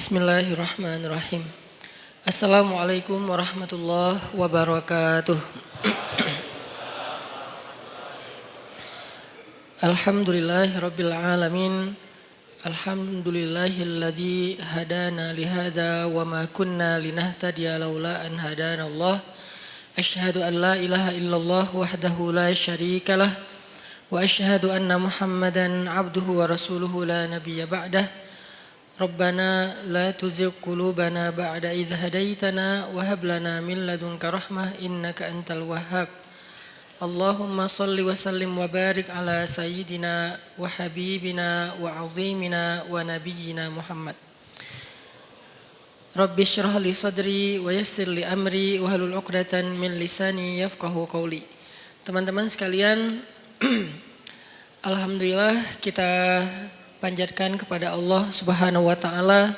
Bismillahirrahmanirrahim. Assalamualaikum warahmatullahi wabarakatuh. Alhamdulillahirabbil alamin. Alhamdulillahilladzi hadana lihada wa ma kunna linahtadiya laula an hadanallah. Asyhadu an la ilaha illallah wahdahu la syarikalah wa asyhadu anna Muhammadan abduhu wa rasuluhu la nabiyya ba'dah. Rabbana la tuzigh qulubana ba'da idh hadaitana wa hab lana min ladunka rahmah innaka antal wahhab. Allahumma salli wa sallim wa barik ala sayyidina wa habibina wa azimina wa nabiyyina Muhammad. Rabbi shrah li sadri wa yassir li amri wa hlul 'uqdatan min lisani yafqahu qawli. Teman-teman sekalian, alhamdulillah kita panjatkan kepada Allah Subhanahu wa taala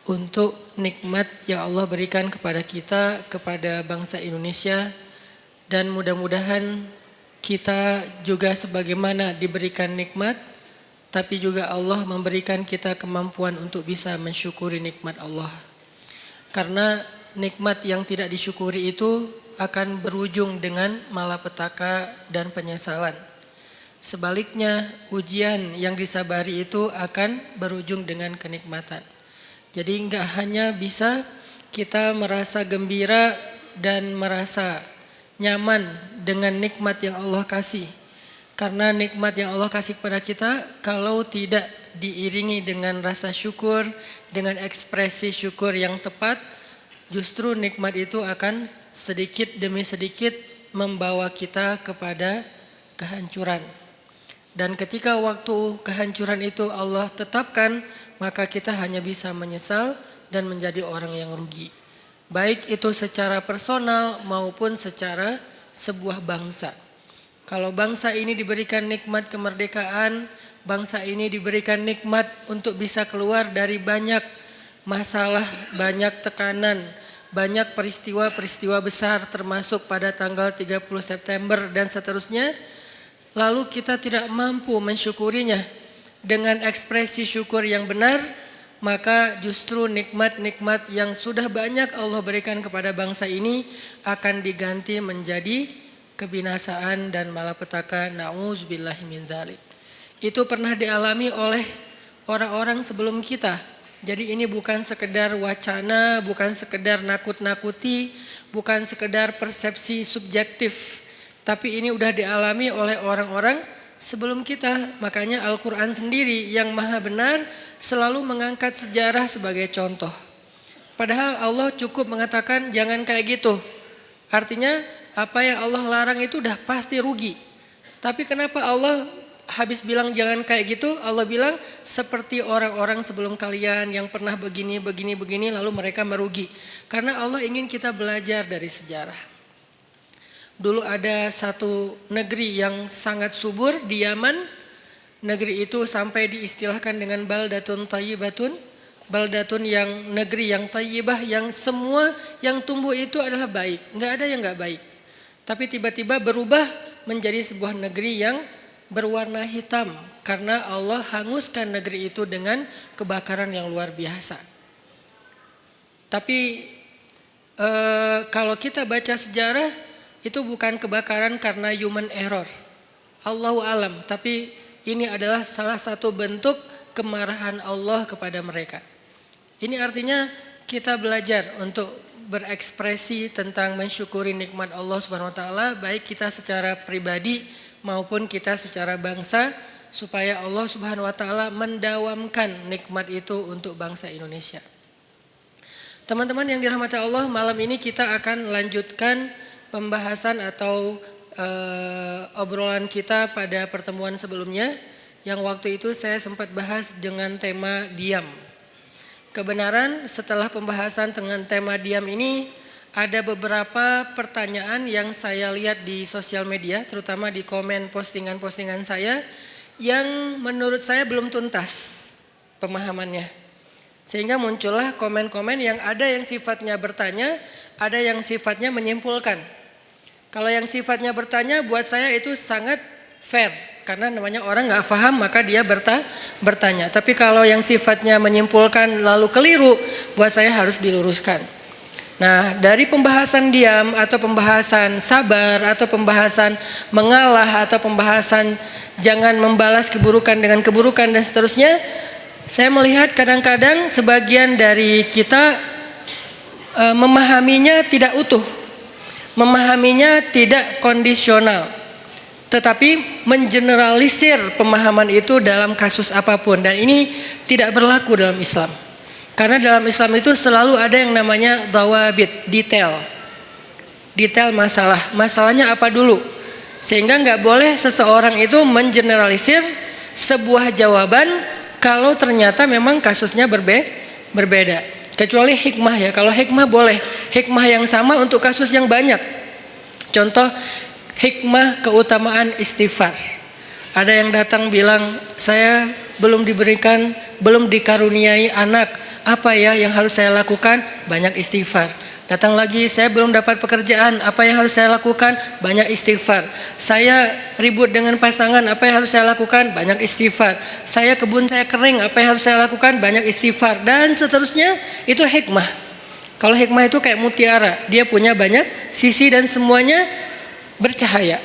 untuk nikmat yang Allah berikan kepada kita, kepada bangsa Indonesia, dan mudah-mudahan kita juga sebagaimana diberikan nikmat, tapi juga Allah memberikan kita kemampuan untuk bisa mensyukuri nikmat Allah. Karena nikmat yang tidak disyukuri itu akan berujung dengan malapetaka dan penyesalan. Sebaliknya, ujian yang disabari itu akan berujung dengan kenikmatan. Jadi enggak hanya bisa kita merasa gembira dan merasa nyaman dengan nikmat yang Allah kasih. Karena nikmat yang Allah kasih kepada kita, kalau tidak diiringi dengan rasa syukur, dengan ekspresi syukur yang tepat, justru nikmat itu akan sedikit demi sedikit membawa kita kepada kehancuran. Dan ketika waktu kehancuran itu Allah tetapkan, maka kita hanya bisa menyesal dan menjadi orang yang rugi. Baik itu secara personal maupun secara sebuah bangsa. Kalau bangsa ini diberikan nikmat kemerdekaan, bangsa ini diberikan nikmat untuk bisa keluar dari banyak masalah, banyak tekanan, banyak peristiwa-peristiwa besar termasuk pada tanggal 30 September dan seterusnya. Lalu kita tidak mampu mensyukurinya dengan ekspresi syukur yang benar, maka justru nikmat-nikmat yang sudah banyak Allah berikan kepada bangsa ini akan diganti menjadi kebinasaan dan malapetaka. Na'udzubillahi min dzalik. Itu pernah dialami oleh orang-orang sebelum kita. Jadi ini bukan sekedar wacana, bukan sekedar nakut-nakuti, bukan sekedar persepsi subjektif. Tapi ini udah dialami oleh orang-orang sebelum kita. Makanya Al-Quran sendiri yang maha benar selalu mengangkat sejarah sebagai contoh. Padahal Allah cukup mengatakan jangan kayak gitu. Artinya apa yang Allah larang itu udah pasti rugi. Tapi kenapa Allah habis bilang jangan kayak gitu, Allah bilang seperti orang-orang sebelum kalian yang pernah begini lalu mereka merugi. Karena Allah ingin kita belajar dari sejarah. Dulu ada satu negeri yang sangat subur di Yaman. Negeri itu sampai diistilahkan dengan baldatun thayyibatun. Baldatun yang negeri yang thayyibah, yang semua yang tumbuh itu adalah baik. Enggak ada yang enggak baik. Tapi tiba-tiba berubah menjadi sebuah negeri yang berwarna hitam. Karena Allah hanguskan negeri itu dengan kebakaran yang luar biasa. Tapi kalau kita baca sejarah, itu bukan kebakaran karena human error. Allahu alam, tapi ini adalah salah satu bentuk kemarahan Allah kepada mereka. Ini artinya kita belajar untuk berekspresi tentang mensyukuri nikmat Allah Subhanahu wa taala, baik kita secara pribadi maupun kita secara bangsa, supaya Allah Subhanahu wa taala mendawamkan nikmat itu untuk bangsa Indonesia. Teman-teman yang dirahmati Allah, malam ini kita akan lanjutkan pembahasan atau obrolan kita pada pertemuan sebelumnya, yang waktu itu saya sempat bahas dengan tema diam. Kebenaran setelah pembahasan dengan tema diam ini, ada beberapa pertanyaan yang saya lihat di sosial media, terutama di komen postingan-postingan saya, yang menurut saya belum tuntas pemahamannya. Sehingga muncullah komen-komen yang ada yang sifatnya bertanya, ada yang sifatnya menyimpulkan. Kalau yang sifatnya bertanya buat saya itu sangat fair, karena namanya orang nggak paham maka dia bertanya. Tapi kalau yang sifatnya menyimpulkan lalu keliru, buat saya harus diluruskan. Nah, dari pembahasan diam atau pembahasan sabar atau pembahasan mengalah atau pembahasan jangan membalas keburukan dengan keburukan dan seterusnya, saya melihat kadang-kadang sebagian dari kita memahaminya tidak utuh, memahaminya tidak kondisional, tetapi mengeneralisir pemahaman itu dalam kasus apapun, dan ini tidak berlaku dalam Islam. Karena dalam Islam itu selalu ada yang namanya dawabit, detail masalah. Masalahnya apa dulu? Sehingga nggak boleh seseorang itu mengeneralisir sebuah jawaban kalau ternyata memang kasusnya berbeda. Kecuali hikmah ya, kalau hikmah boleh. Hikmah yang sama untuk kasus yang banyak. Contoh hikmah keutamaan istighfar. Ada yang datang bilang, saya belum dikaruniai anak. Apa ya yang harus saya lakukan? Banyak istighfar. Datang lagi, saya belum dapat pekerjaan. Apa yang harus saya lakukan? Banyak istighfar. Saya ribut dengan pasangan. Apa yang harus saya lakukan? Banyak istighfar. Kebun saya kering. Apa yang harus saya lakukan? Banyak istighfar. Dan seterusnya, itu hikmah. Kalau hikmah itu kayak mutiara. Dia punya banyak sisi dan semuanya bercahaya.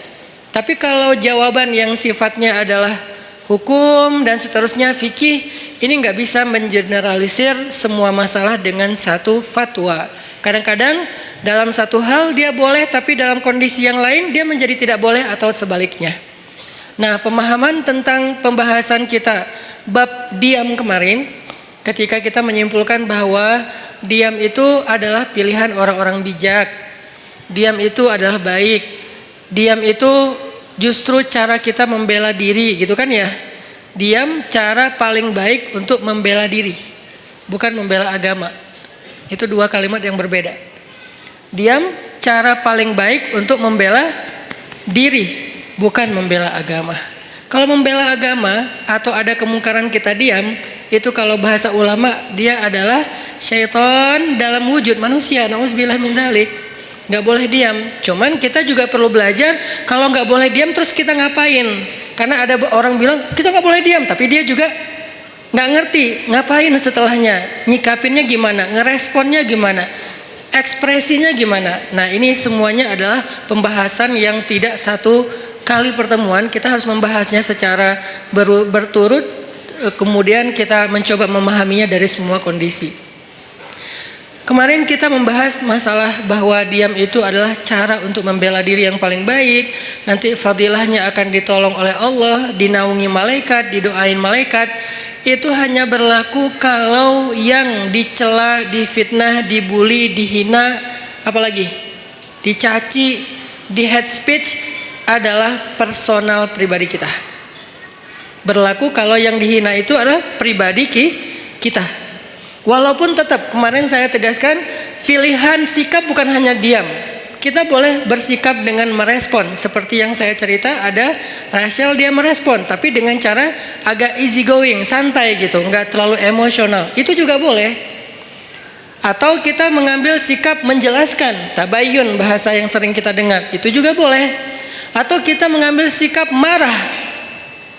Tapi kalau jawaban yang sifatnya adalah hukum dan seterusnya, fikih, ini nggak bisa mengeneralisir semua masalah dengan satu fatwa. Kadang-kadang dalam satu hal dia boleh, tapi dalam kondisi yang lain dia menjadi tidak boleh atau sebaliknya. Nah, pemahaman tentang pembahasan kita bab diam kemarin, ketika kita menyimpulkan bahwa diam itu adalah pilihan orang-orang bijak, diam itu adalah baik, diam itu justru cara kita membela diri, gitu kan ya. Diam cara paling baik untuk membela diri, bukan membela agama. Itu dua kalimat yang berbeda. Diam cara paling baik untuk membela diri, bukan membela agama. Kalau membela agama atau ada kemungkaran kita diam, itu kalau bahasa ulama dia adalah syaitan dalam wujud manusia. Nauzubillah min dzalik. Nggak boleh diam. Cuman kita juga perlu belajar kalau nggak boleh diam terus kita ngapain. Karena ada orang bilang kita nggak boleh diam, tapi dia juga nggak ngerti ngapain setelahnya, nyikapinnya gimana, ngeresponnya gimana, ekspresinya gimana. Nah, ini semuanya adalah pembahasan yang tidak satu kali pertemuan. Kita harus membahasnya secara berturut, kemudian kita mencoba memahaminya dari semua kondisi. Kemarin kita membahas masalah bahwa diam itu adalah cara untuk membela diri yang paling baik. Nanti fadilahnya akan ditolong oleh Allah, dinaungi malaikat, didoain malaikat. Itu hanya berlaku kalau yang dicela, difitnah, dibully, dihina, apalagi dicaci, di hate speech adalah personal pribadi kita. Berlaku kalau yang dihina itu adalah pribadi kita. Walaupun tetap kemarin saya tegaskan, pilihan sikap bukan hanya diam. Kita boleh bersikap dengan merespon. Seperti yang saya cerita, ada Rachel dia merespon, tapi dengan cara agak easy going, santai gitu, nggak terlalu emosional. Itu juga boleh. Atau kita mengambil sikap menjelaskan, tabayun bahasa yang sering kita dengar, itu juga boleh. Atau kita mengambil sikap marah.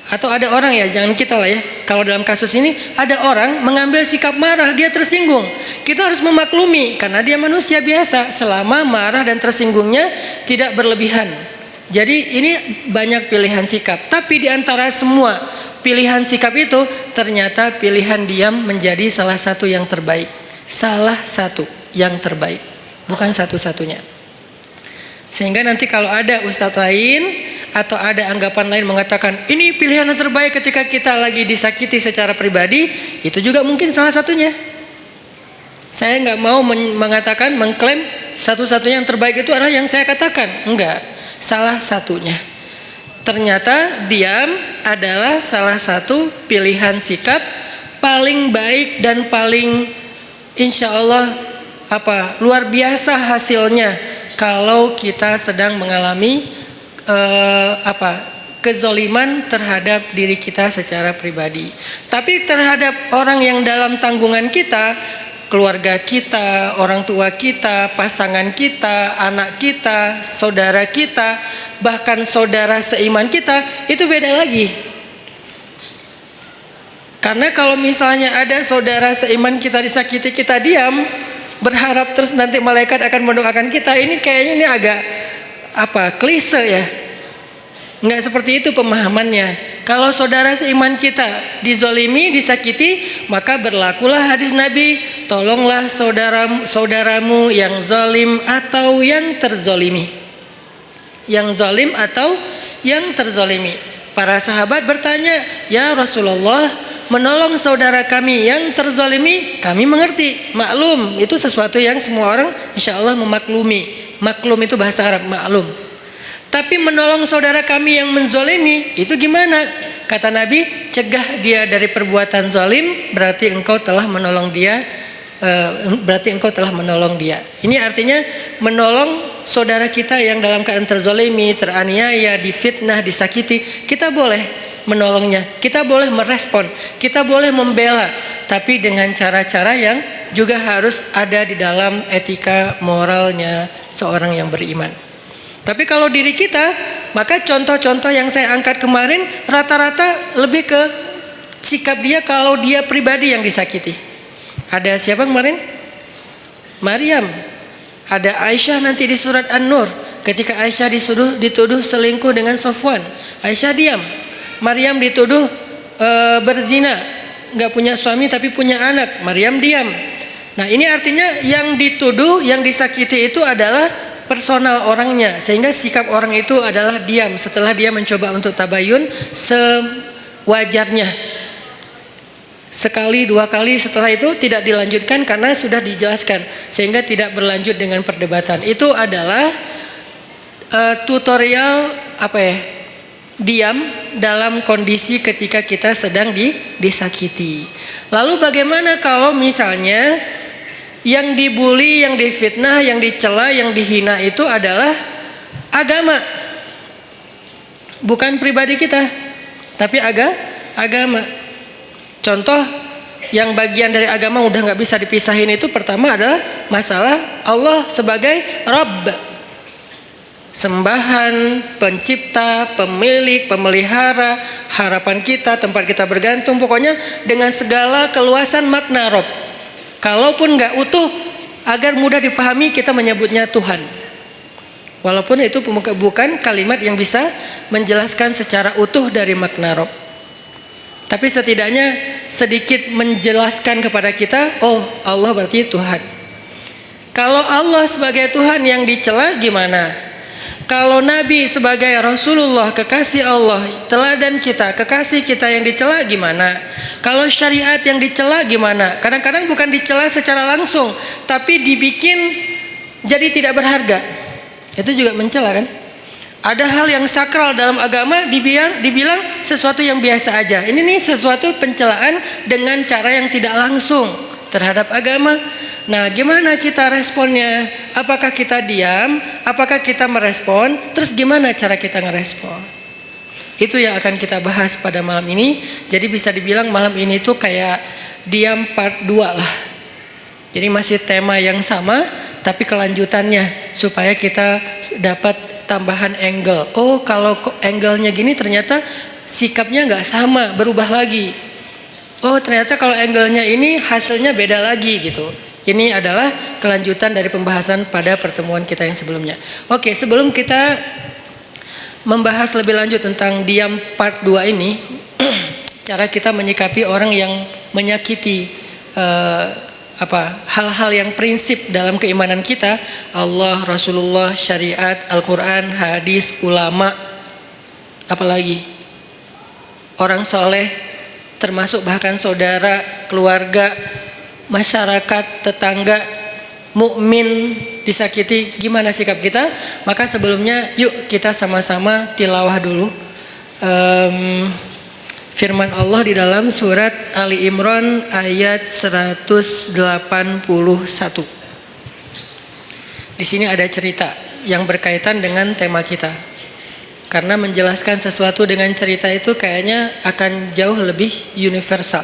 Atau ada orang ya, jangan kita lah ya. Kalau dalam kasus ini ada orang mengambil sikap marah, dia tersinggung. Kita harus memaklumi karena dia manusia biasa, selama marah dan tersinggungnya tidak berlebihan. Jadi ini banyak pilihan sikap. Tapi di antara semua pilihan sikap itu ternyata pilihan diam menjadi salah satu yang terbaik. Salah satu yang terbaik, bukan satu-satunya. Sehingga nanti kalau ada ustadz lain atau ada anggapan lain mengatakan ini pilihan yang terbaik ketika kita lagi disakiti secara pribadi, itu juga mungkin salah satunya. Saya nggak mau mengatakan, mengklaim satu-satunya yang terbaik itu adalah yang saya katakan. Enggak, salah satunya. Ternyata diam adalah salah satu pilihan sikap paling baik dan paling insya Allah luar biasa hasilnya kalau kita sedang mengalami kezoliman terhadap diri kita secara pribadi. Tapi terhadap orang yang dalam tanggungan kita, keluarga kita, orang tua kita, pasangan kita, anak kita, saudara kita, bahkan saudara seiman kita, itu beda lagi. Karena kalau misalnya ada saudara seiman kita disakiti, kita diam, berharap terus nanti malaikat akan mendoakan kita, ini kayaknya ini agak klise ya. Enggak seperti itu pemahamannya. Kalau saudara seiman kita dizolimi, disakiti, maka berlakulah hadis Nabi, tolonglah saudaramu yang zalim atau yang terzolimi. Yang zalim atau yang terzolimi. Para sahabat bertanya, ya Rasulullah, menolong saudara kami yang terzolimi, kami mengerti, maklum, itu sesuatu yang semua orang insya Allah memaklumi. Maklum itu bahasa Arab, maklum. Tapi menolong saudara kami yang menzolimi, itu gimana? Kata Nabi, cegah dia dari perbuatan zalim, berarti engkau telah menolong dia. Ini artinya menolong saudara kita yang dalam keadaan terzolimi, teraniaya, difitnah, disakiti, kita boleh menolongnya, kita boleh merespon, kita boleh membela, tapi dengan cara-cara yang juga harus ada di dalam etika moralnya seorang yang beriman. Tapi kalau diri kita, maka contoh-contoh yang saya angkat kemarin rata-rata lebih ke sikap dia kalau dia pribadi yang disakiti. Ada siapa kemarin? Maryam. Ada Aisyah nanti di surat An-Nur. Ketika Aisyah dituduh selingkuh dengan Sofwan, Aisyah diam. Maryam dituduh berzina, nggak punya suami tapi punya anak, Maryam diam. Nah ini artinya yang dituduh, yang disakiti itu adalah personal orangnya, sehingga sikap orang itu adalah diam setelah dia mencoba untuk tabayun sewajarnya. Sekali dua kali setelah itu tidak dilanjutkan karena sudah dijelaskan, sehingga tidak berlanjut dengan perdebatan. Itu adalah tutorial diam dalam kondisi ketika kita sedang disakiti. Lalu bagaimana kalau misalnya yang dibully, yang difitnah, yang dicela, yang dihina itu adalah agama, bukan pribadi kita, tapi agama. Contoh yang bagian dari agama udah nggak bisa dipisahin itu pertama adalah masalah Allah sebagai Rabb, sembahan, pencipta, pemilik, pemelihara, harapan kita, tempat kita bergantung, pokoknya dengan segala keluasan makna Rabb. Kalaupun nggak utuh, agar mudah dipahami kita menyebutnya Tuhan. Walaupun itu bukan kalimat yang bisa menjelaskan secara utuh dari makna Rabb. Tapi setidaknya sedikit menjelaskan kepada kita, oh Allah berarti Tuhan. Kalau Allah sebagai Tuhan yang dicela gimana? Kalau Nabi sebagai Rasulullah, kekasih Allah, teladan kita, kekasih kita yang dicela gimana? Kalau syariat yang dicela gimana? Kadang-kadang bukan dicela secara langsung, tapi dibikin jadi tidak berharga. Itu juga mencela kan? Ada hal yang sakral dalam agama dibilang sesuatu yang biasa aja. Ini nih sesuatu pencelaan dengan cara yang tidak langsung terhadap agama. Nah, gimana kita responnya? Apakah kita diam? Apakah kita merespon? Terus gimana cara kita ngerespon? Itu yang akan kita bahas pada malam ini. Jadi bisa dibilang malam ini tuh kayak diam part 2 lah. Jadi masih tema yang sama, tapi kelanjutannya supaya kita dapat tambahan angle. Oh, kalau angle-nya gini ternyata sikapnya nggak sama, berubah lagi. Oh, ternyata kalau angle-nya ini hasilnya beda lagi gitu. Ini adalah kelanjutan dari pembahasan pada pertemuan kita yang sebelumnya. Oke, sebelum kita membahas lebih lanjut tentang diam part 2 ini, cara kita menyikapi orang yang menyakiti hal-hal yang prinsip dalam keimanan kita, Allah, Rasulullah, syariat, Al-Quran, hadis, ulama, apalagi orang soleh, termasuk bahkan saudara, keluarga, masyarakat, tetangga, mukmin disakiti, gimana sikap kita? Maka sebelumnya yuk kita sama-sama tilawah dulu firman Allah di dalam surat Ali Imran ayat 181. Di sini ada cerita yang berkaitan dengan tema kita. Karena menjelaskan sesuatu dengan cerita itu kayaknya akan jauh lebih universal.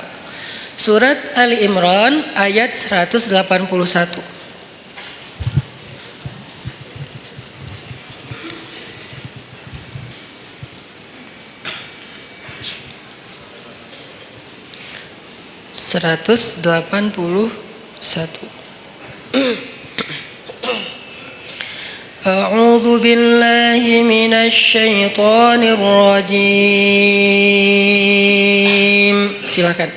Surat Ali Imran ayat 181. A'udzu billahi minasy syaithanir rajim. Silakan.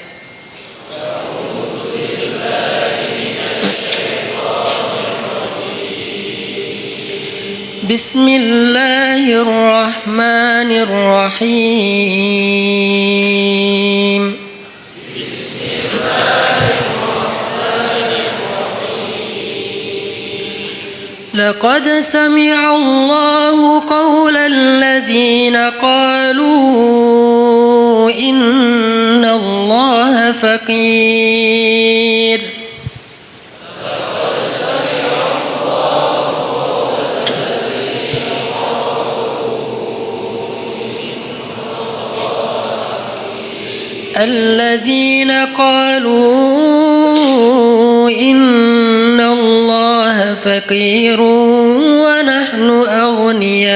Bismillahirrahmanirrahim. لقد سمع الله قول الذين قالوا إن الله فقير الذين قالوا إن الله فقير ونحن أغنياء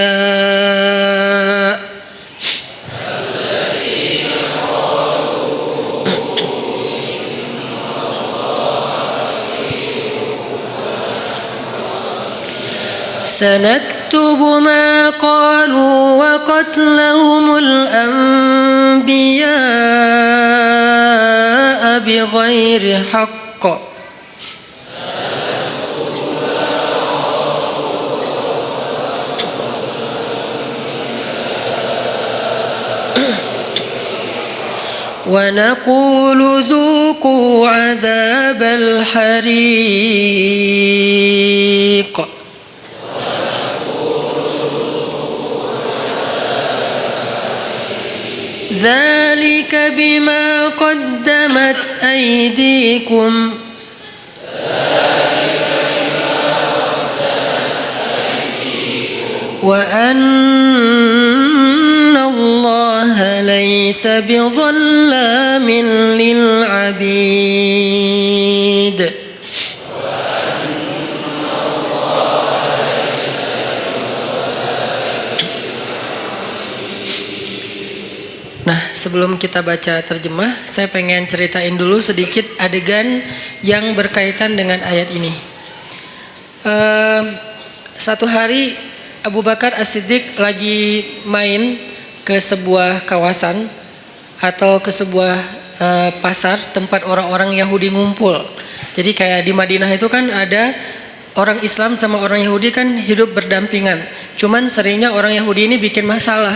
سنكتب ما قالوا وقتلهم الأنبياء بغير حق ونقول ذوقوا عذاب الحريق ذلك بما قدمت أيديكم وأن الله ليس بظلام للعبيد. Nah, sebelum kita baca terjemah, saya pengen ceritain dulu sedikit adegan yang berkaitan dengan ayat ini. Satu hari Abu Bakar As-Siddiq lagi main ke sebuah kawasan atau ke sebuah pasar tempat orang-orang Yahudi ngumpul. Jadi kayak di Madinah itu kan ada orang Islam sama orang Yahudi kan hidup berdampingan. Cuman seringnya orang Yahudi ini bikin masalah.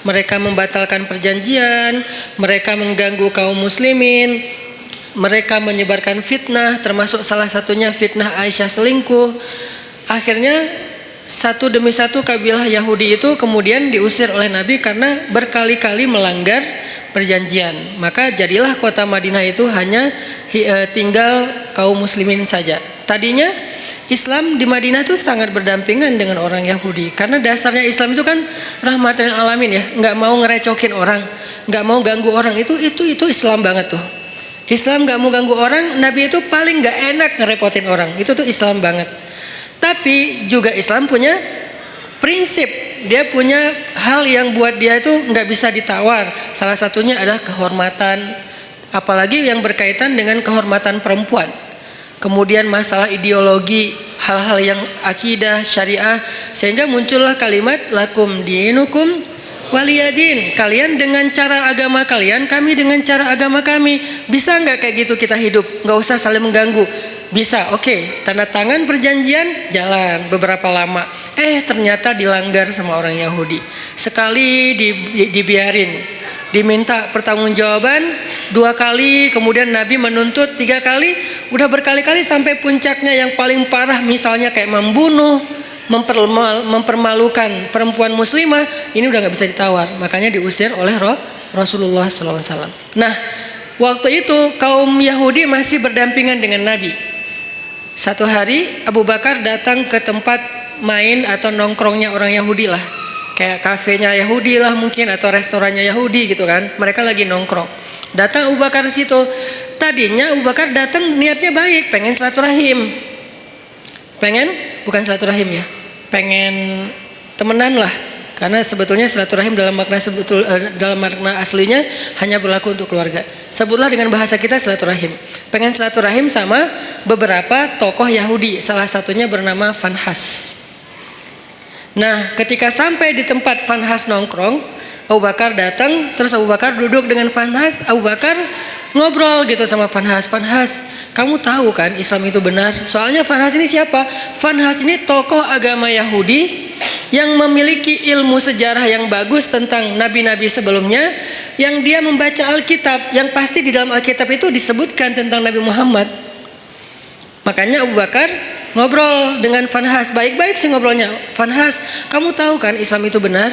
Mereka membatalkan perjanjian, mereka mengganggu kaum muslimin, mereka menyebarkan fitnah, termasuk salah satunya fitnah Aisyah selingkuh. Akhirnya satu demi satu kabilah Yahudi itu kemudian diusir oleh Nabi karena berkali-kali melanggar perjanjian. Maka jadilah kota Madinah itu hanya tinggal kaum muslimin saja. Tadinya Islam di Madinah itu sangat berdampingan dengan orang Yahudi karena dasarnya Islam itu kan rahmatan lil alamin ya, nggak mau ngerecokin orang, nggak mau ganggu orang, itu Islam banget tuh. Islam nggak mau ganggu orang, Nabi itu paling nggak enak ngerepotin orang, itu tuh Islam banget. Tapi juga Islam punya prinsip, dia punya hal yang buat dia itu nggak bisa ditawar. Salah satunya adalah kehormatan, apalagi yang berkaitan dengan kehormatan perempuan. Kemudian masalah ideologi, hal-hal yang akidah, syariah, sehingga muncullah kalimat lakum dinukum waliyadin. Kalian dengan cara agama kalian, kami dengan cara agama kami. Bisa nggak kayak gitu kita hidup? Nggak usah saling mengganggu. Bisa, oke. Tanda tangan perjanjian, jalan beberapa lama. Ternyata dilanggar sama orang Yahudi. Sekali dibiarin. Diminta pertanggungjawaban 2 kali, kemudian Nabi menuntut 3 kali, udah berkali-kali sampai puncaknya yang paling parah misalnya kayak membunuh, mempermalukan perempuan muslimah, ini udah nggak bisa ditawar, makanya diusir oleh Rasulullah SAW. Nah, waktu itu kaum Yahudi masih berdampingan dengan Nabi. Satu hari Abu Bakar datang ke tempat main atau nongkrongnya orang Yahudi lah. Kayak kafenya Yahudi lah mungkin atau restorannya Yahudi gitu kan. Mereka lagi nongkrong. Datang Abu Bakar ke situ. Tadinya Abu Bakar datang niatnya baik, pengen silaturahim. Bukan silaturahim ya. Pengen temenan lah. Karena sebetulnya silaturahim dalam makna aslinya hanya berlaku untuk keluarga. Sebutlah dengan bahasa kita silaturahim. Pengen silaturahim sama beberapa tokoh Yahudi, salah satunya bernama Fanhas. Nah, ketika sampai di tempat Fanhas nongkrong, Abu Bakar datang, terus Abu Bakar duduk dengan Fanhas. Abu Bakar ngobrol gitu sama Fanhas. Fanhas, kamu tahu kan Islam itu benar? Soalnya Fanhas ini siapa? Fanhas ini tokoh agama Yahudi yang memiliki ilmu sejarah yang bagus tentang nabi-nabi sebelumnya, yang dia membaca Alkitab, yang pasti di dalam Alkitab itu disebutkan tentang Nabi Muhammad. Makanya Abu Bakar ngobrol dengan Fanhas, baik-baik sih ngobrolnya. Fanhas, kamu tahu kan Islam itu benar?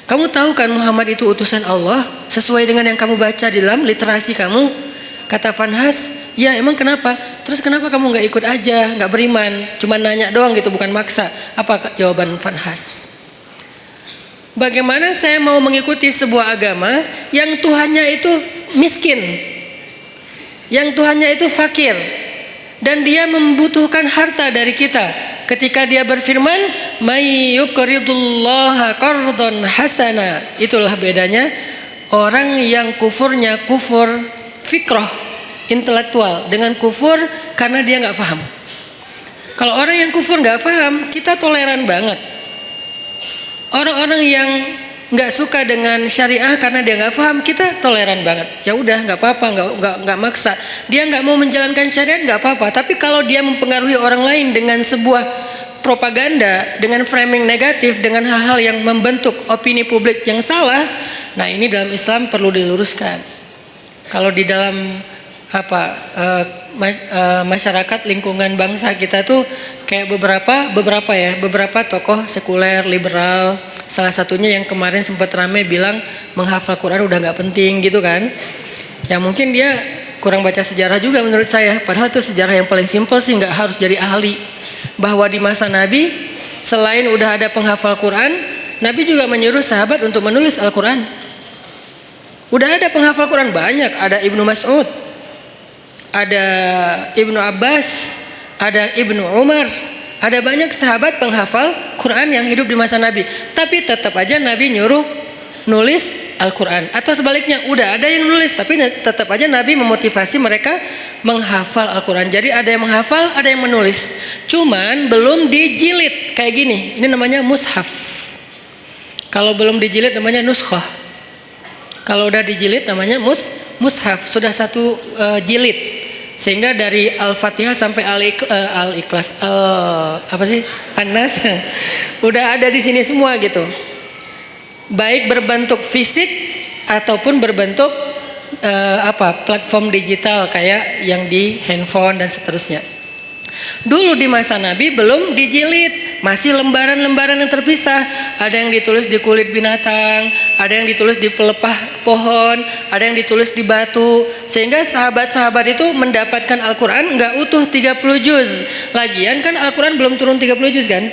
Kamu tahu kan Muhammad itu utusan Allah sesuai dengan yang kamu baca di dalam literasi kamu? Kata Fanhas, ya emang kenapa? Terus kenapa kamu nggak ikut aja, nggak beriman, cuma nanya doang gitu, bukan maksa? Apa jawaban Fanhas? Bagaimana saya mau mengikuti sebuah agama yang Tuhannya itu miskin, yang Tuhannya itu fakir, dan dia membutuhkan harta dari kita? Ketika dia berfirman, "May yuqridullaha qardan hasana." Itulah bedanya orang yang kufurnya kufur fikrah, intelektual, dengan kufur karena dia nggak paham. Kalau orang yang kufur nggak paham, kita toleran banget. Orang-orang yang nggak suka dengan syariah karena dia nggak paham, kita toleran banget. Ya udah, nggak apa-apa, nggak maksa. Dia nggak mau menjalankan syariat, nggak apa-apa. Tapi kalau dia mempengaruhi orang lain dengan sebuah propaganda, dengan framing negatif, dengan hal-hal yang membentuk opini publik yang salah, nah ini dalam Islam perlu diluruskan. Kalau di dalam masyarakat lingkungan bangsa kita tuh kayak beberapa tokoh sekuler liberal, salah satunya yang kemarin sempat rame bilang menghafal Quran udah nggak penting gitu kan. Ya mungkin dia kurang baca sejarah juga menurut saya, padahal itu sejarah yang paling simpel sih, nggak harus jadi ahli. Bahwa di masa Nabi selain udah ada penghafal Quran, Nabi juga menyuruh sahabat untuk menulis Al-Quran. Udah ada penghafal Quran banyak, ada Ibnu Mas'ud, ada Ibnu Abbas, ada Ibnu Umar, ada banyak sahabat penghafal Quran yang hidup di masa Nabi. Tapi tetap aja Nabi nyuruh nulis Al-Quran. Atau sebaliknya, udah ada yang nulis, tapi tetap aja Nabi memotivasi mereka menghafal Al-Quran. Jadi ada yang menghafal, ada yang menulis. Cuman belum dijilid kayak gini. Ini namanya mushaf. Kalau belum dijilid namanya nuskhah. Kalau udah dijilid namanya mushaf. Sudah satu jilid. Sehingga dari Al-Fatihah sampai Al-Ikhlas, An-Nas udah ada di sini semua gitu. Baik berbentuk fisik ataupun berbentuk platform digital kayak yang di handphone dan seterusnya. Dulu di masa Nabi belum dijilid, masih lembaran-lembaran yang terpisah. Ada yang ditulis di kulit binatang, ada yang ditulis di pelepah pohon, ada yang ditulis di batu. Sehingga sahabat-sahabat itu mendapatkan Al-Quran nggak utuh 30 juz. Lagian kan Al-Quran belum turun 30 juz kan?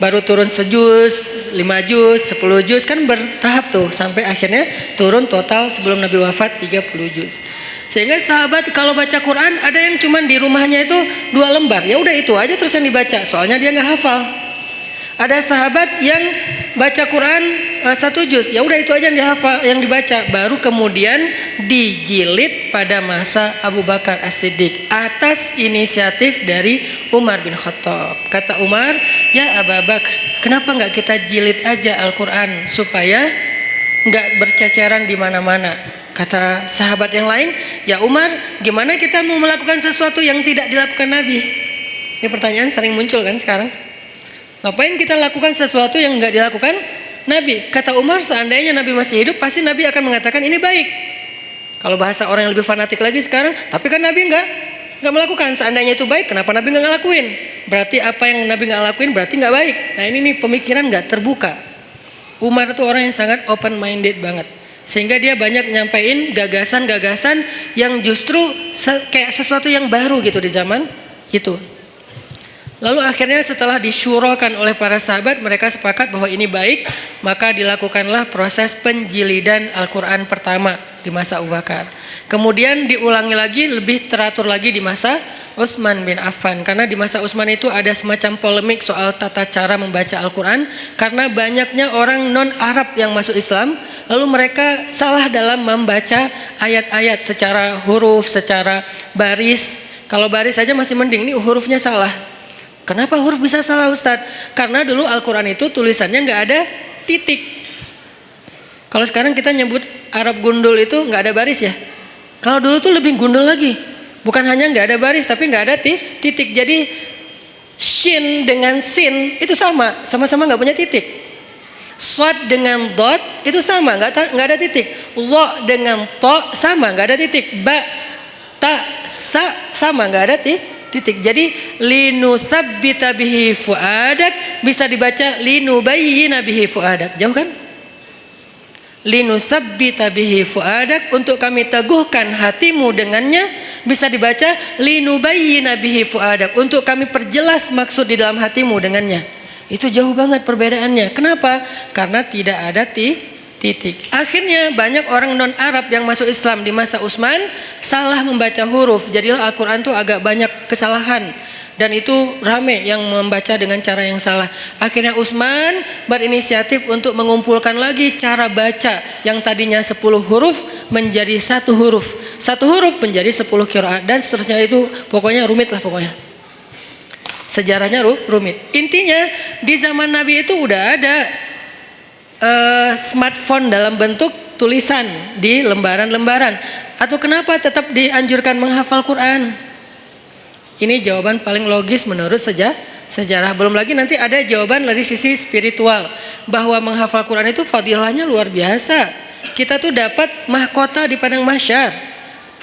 Baru turun sejuz, 5 juz, 10 juz, kan bertahap tuh sampai akhirnya turun total sebelum Nabi wafat 30 juz. Sehingga sahabat kalau baca Quran ada yang cuman di rumahnya itu 2 lembar, ya udah itu aja terus yang dibaca, soalnya dia nggak hafal. Ada sahabat yang baca Quran 1 juz, ya udah itu aja yang dihafal, yang dibaca. Baru kemudian dijilid pada masa Abu Bakar As-Siddiq atas inisiatif dari Umar bin Khattab. Kata Umar, ya Abu Bakar, kenapa nggak kita jilid aja Al-Quran supaya nggak berceceran di mana-mana? Kata sahabat yang lain, ya Umar, gimana kita mau melakukan sesuatu yang tidak dilakukan Nabi? Ini pertanyaan sering muncul kan sekarang. Ngapain kita lakukan sesuatu yang nggak dilakukan Nabi? Kata Umar, seandainya Nabi masih hidup, pasti Nabi akan mengatakan ini baik. Kalau bahasa orang yang lebih fanatik lagi sekarang, tapi kan Nabi nggak melakukan. Seandainya itu baik, kenapa Nabi nggak ngelakuin? Berarti apa yang Nabi nggak lakuin berarti nggak baik. Nah ini nih pemikiran nggak terbuka. Umar itu orang yang sangat open minded banget. Sehingga dia banyak nyampain gagasan-gagasan yang justru kayak sesuatu yang baru gitu di zaman itu. Lalu akhirnya setelah disyurokan oleh para sahabat, mereka sepakat bahwa ini baik, maka dilakukanlah proses penjilidan Al-Quran pertama di masa Abu Bakar. Kemudian diulangi lagi, lebih teratur lagi di masa Utsman bin Affan. Karena di masa Utsman itu ada semacam polemik soal tata cara membaca Al-Quran. Karena banyaknya orang non-Arab yang masuk Islam, lalu mereka salah dalam membaca ayat-ayat secara huruf, secara baris. Kalau baris saja masih mending, ini hurufnya salah. Kenapa huruf bisa salah Ustadz? Karena dulu Al-Quran itu tulisannya nggak ada titik. Kalau sekarang kita nyebut Arab gundul itu nggak ada baris ya. Kalau dulu tuh lebih gundul lagi. Bukan hanya nggak ada baris tapi nggak ada titik. Jadi shin dengan sin itu sama-sama nggak punya titik. Shad dengan dot itu sama, nggak ada titik. Lo dengan to sama, nggak ada titik. Ba, ta, sa sama, nggak ada titik. Jadi linusabbita bihi fuadak bisa dibaca linubayyina bihi fuadak. Jauh kan? Linusabbita bihi fuadak, untuk kami teguhkan hatimu dengannya, bisa dibaca linubayyina bihi fuadak, untuk kami perjelas maksud di dalam hatimu dengannya. Itu jauh banget perbedaannya. Kenapa? Karena tidak ada titik. Akhirnya banyak orang non Arab yang masuk Islam di masa Utsman salah membaca huruf. Jadilah Al-Quran itu agak banyak kesalahan. Dan itu rame yang membaca dengan cara yang salah. Akhirnya Utsman berinisiatif untuk mengumpulkan lagi cara baca yang tadinya 10 huruf menjadi 1 huruf. 1 huruf menjadi 10 qiraat dan seterusnya. Itu pokoknya rumit lah pokoknya. Sejarahnya rumit. Intinya di zaman Nabi itu udah ada smartphone dalam bentuk tulisan di lembaran-lembaran. Atau kenapa tetap dianjurkan menghafal Quran? Ini jawaban paling logis menurut sejarah. Belum lagi nanti ada jawaban dari sisi spiritual, bahwa menghafal Quran itu fadilahnya luar biasa. Kita tuh dapat mahkota di padang mahsyar.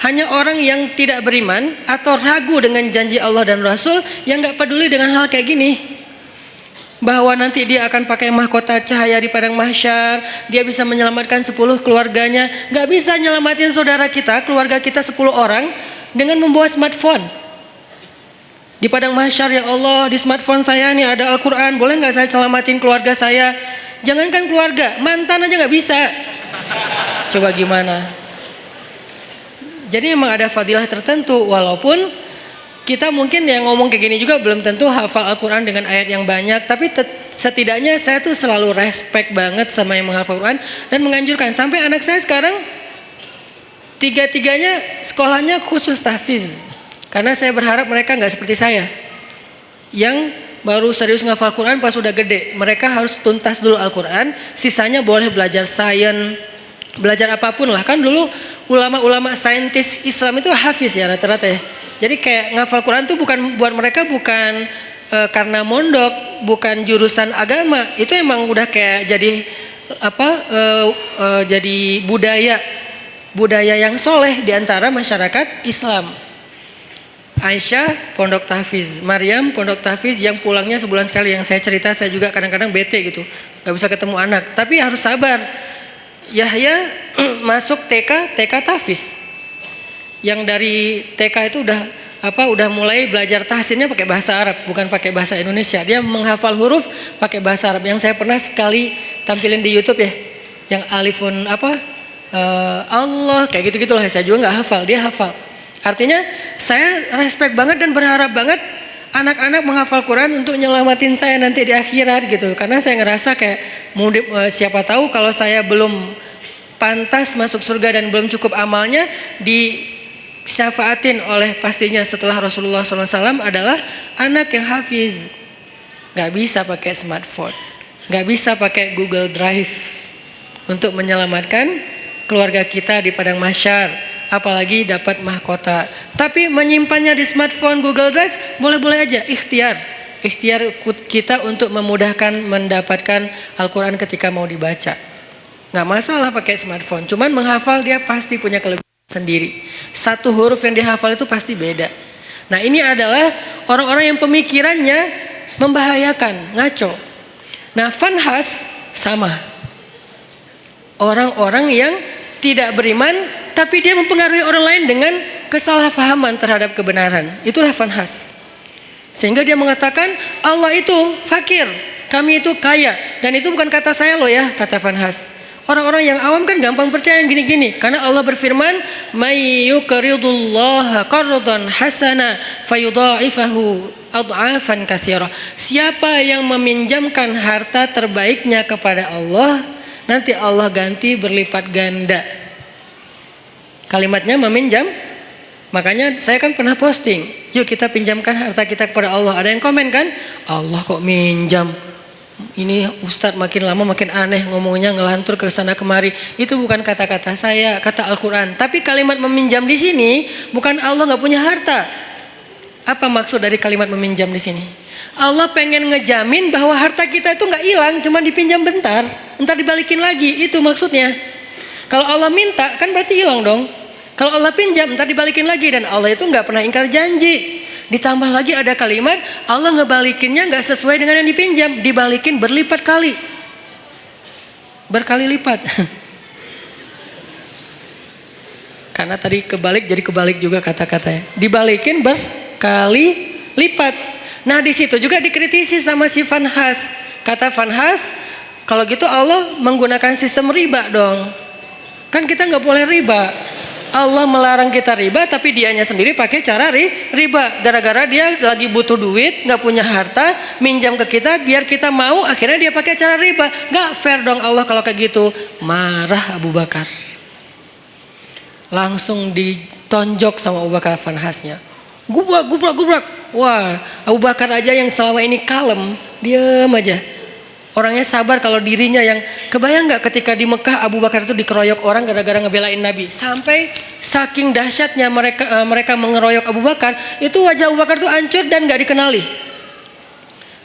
Hanya orang yang tidak beriman atau ragu dengan janji Allah dan Rasul yang gak peduli dengan hal kayak gini, bahwa nanti dia akan pakai mahkota cahaya di padang mahsyar, dia bisa menyelamatkan 10 keluarganya. Gak bisa nyelamatin saudara kita, keluarga kita 10 orang dengan membawa smartphone. Di padang mahsyar, ya Allah, di smartphone saya nih ada Al-Quran, boleh gak saya selamatin keluarga saya? Jangankan keluarga, mantan aja gak bisa. Coba gimana? Jadi memang ada fadilah tertentu, walaupun kita mungkin yang ngomong kayak gini juga belum tentu hafal Al-Quran dengan ayat yang banyak. Tapi setidaknya saya tuh selalu respect banget sama yang menghafal Quran dan menganjurkan. Sampai anak saya sekarang tiga-tiganya sekolahnya khusus tahfiz. Karena saya berharap mereka nggak seperti saya yang baru serius ngafal Quran pas udah gede. Mereka harus tuntas dulu Al-Quran, sisanya boleh belajar sains, belajar apapun lah. Kan dulu ulama-ulama saintis Islam itu hafiz ya rata-rata ya. Jadi kayak ngafal Quran tuh bukan buat mereka, bukan karena mondok, bukan jurusan agama. Itu emang udah kayak jadi jadi budaya yang soleh di antara masyarakat Islam. Aisyah pondok tahfiz, Maryam pondok tahfiz yang pulangnya sebulan sekali. Yang saya cerita, saya juga kadang-kadang bete gitu, nggak bisa ketemu anak, tapi harus sabar. Yahya masuk TK tahfiz, yang dari TK itu udah mulai belajar tahsinnya pakai bahasa Arab, bukan pakai bahasa Indonesia. Dia menghafal huruf pakai bahasa Arab. Yang saya pernah sekali tampilin di YouTube ya, yang alifun Allah kayak gitu-gitulah. Saya juga nggak hafal, dia hafal. Artinya saya respect banget dan berharap banget anak-anak menghafal Quran untuk nyelamatin saya nanti di akhirat gitu. Karena saya ngerasa kayak siapa tahu kalau saya belum pantas masuk surga dan belum cukup amalnya, disyafaatin oleh pastinya setelah Rasulullah SAW adalah anak yang hafiz. Gak bisa pakai smartphone, gak bisa pakai Google Drive untuk menyelamatkan keluarga kita di padang mahsyar. Apalagi dapat mahkota. Tapi menyimpannya di smartphone, Google Drive, boleh-boleh aja, ikhtiar kita untuk memudahkan mendapatkan Al-Quran ketika mau dibaca. Nggak masalah pakai smartphone, cuman menghafal dia pasti punya kelebihan sendiri. 1 huruf yang dihafal itu pasti beda. Nah, ini adalah orang-orang yang pemikirannya membahayakan, ngaco. Nah, fanhas sama. Orang-orang yang tidak beriman tapi dia mempengaruhi orang lain dengan kesalahpahaman terhadap kebenaran. Itulah fanhas. Sehingga dia mengatakan Allah itu fakir, kami itu kaya. Dan itu bukan kata saya loh ya, kata fanhas. Orang-orang yang awam kan gampang percaya yang gini-gini. Karena Allah berfirman, "May yuqridullaha qardan hasana fayudha'ifahu ad'afan katsira." Siapa yang meminjamkan harta terbaiknya kepada Allah, nanti Allah ganti berlipat ganda. Kalimatnya meminjam. Makanya saya kan pernah posting, yuk kita pinjamkan harta kita kepada Allah. Ada yang komen kan, Allah kok minjam? Ini Ustadz makin lama makin aneh ngomongnya, ngelantur ke sana kemari. Itu bukan kata-kata saya, kata Al-Quran. Tapi kalimat meminjam di sini bukan Allah nggak punya harta. Apa maksud dari kalimat meminjam di sini? Allah pengen ngejamin bahwa harta kita itu nggak hilang, cuma dipinjam bentar, entar dibalikin lagi. Itu maksudnya. Kalau Allah minta kan berarti hilang dong. Kalau Allah pinjam entar dibalikin lagi, dan Allah itu nggak pernah ingkar janji. Ditambah lagi ada kalimat Allah ngebalikinnya nggak sesuai dengan yang dipinjam, dibalikin berlipat kali, berkali lipat. Karena tadi kebalik jadi kebalik juga kata-katanya, dibalikin berkali lipat. Nah di situ juga dikritisi sama si Vanhas. Kata Vanhas, kalau gitu Allah menggunakan sistem riba dong. Kan kita nggak boleh riba. Allah melarang kita riba, tapi dianya sendiri pakai cara riba. Gara-gara dia lagi butuh duit, nggak punya harta, minjam ke kita biar kita mau, akhirnya dia pakai cara riba. Nggak fair dong Allah kalau kayak gitu. Marah Abu Bakar. Langsung ditonjok sama Abu Bakar Vanhasnya. Gubrak. Wah, Abu Bakar aja yang selama ini kalem, diam aja. Orangnya sabar, kalau dirinya yang kebayang nggak ketika di Mekah Abu Bakar itu dikeroyok orang gara-gara ngebelain Nabi, sampai saking dahsyatnya mereka mengeroyok Abu Bakar, itu wajah Abu Bakar tuh hancur dan nggak dikenali.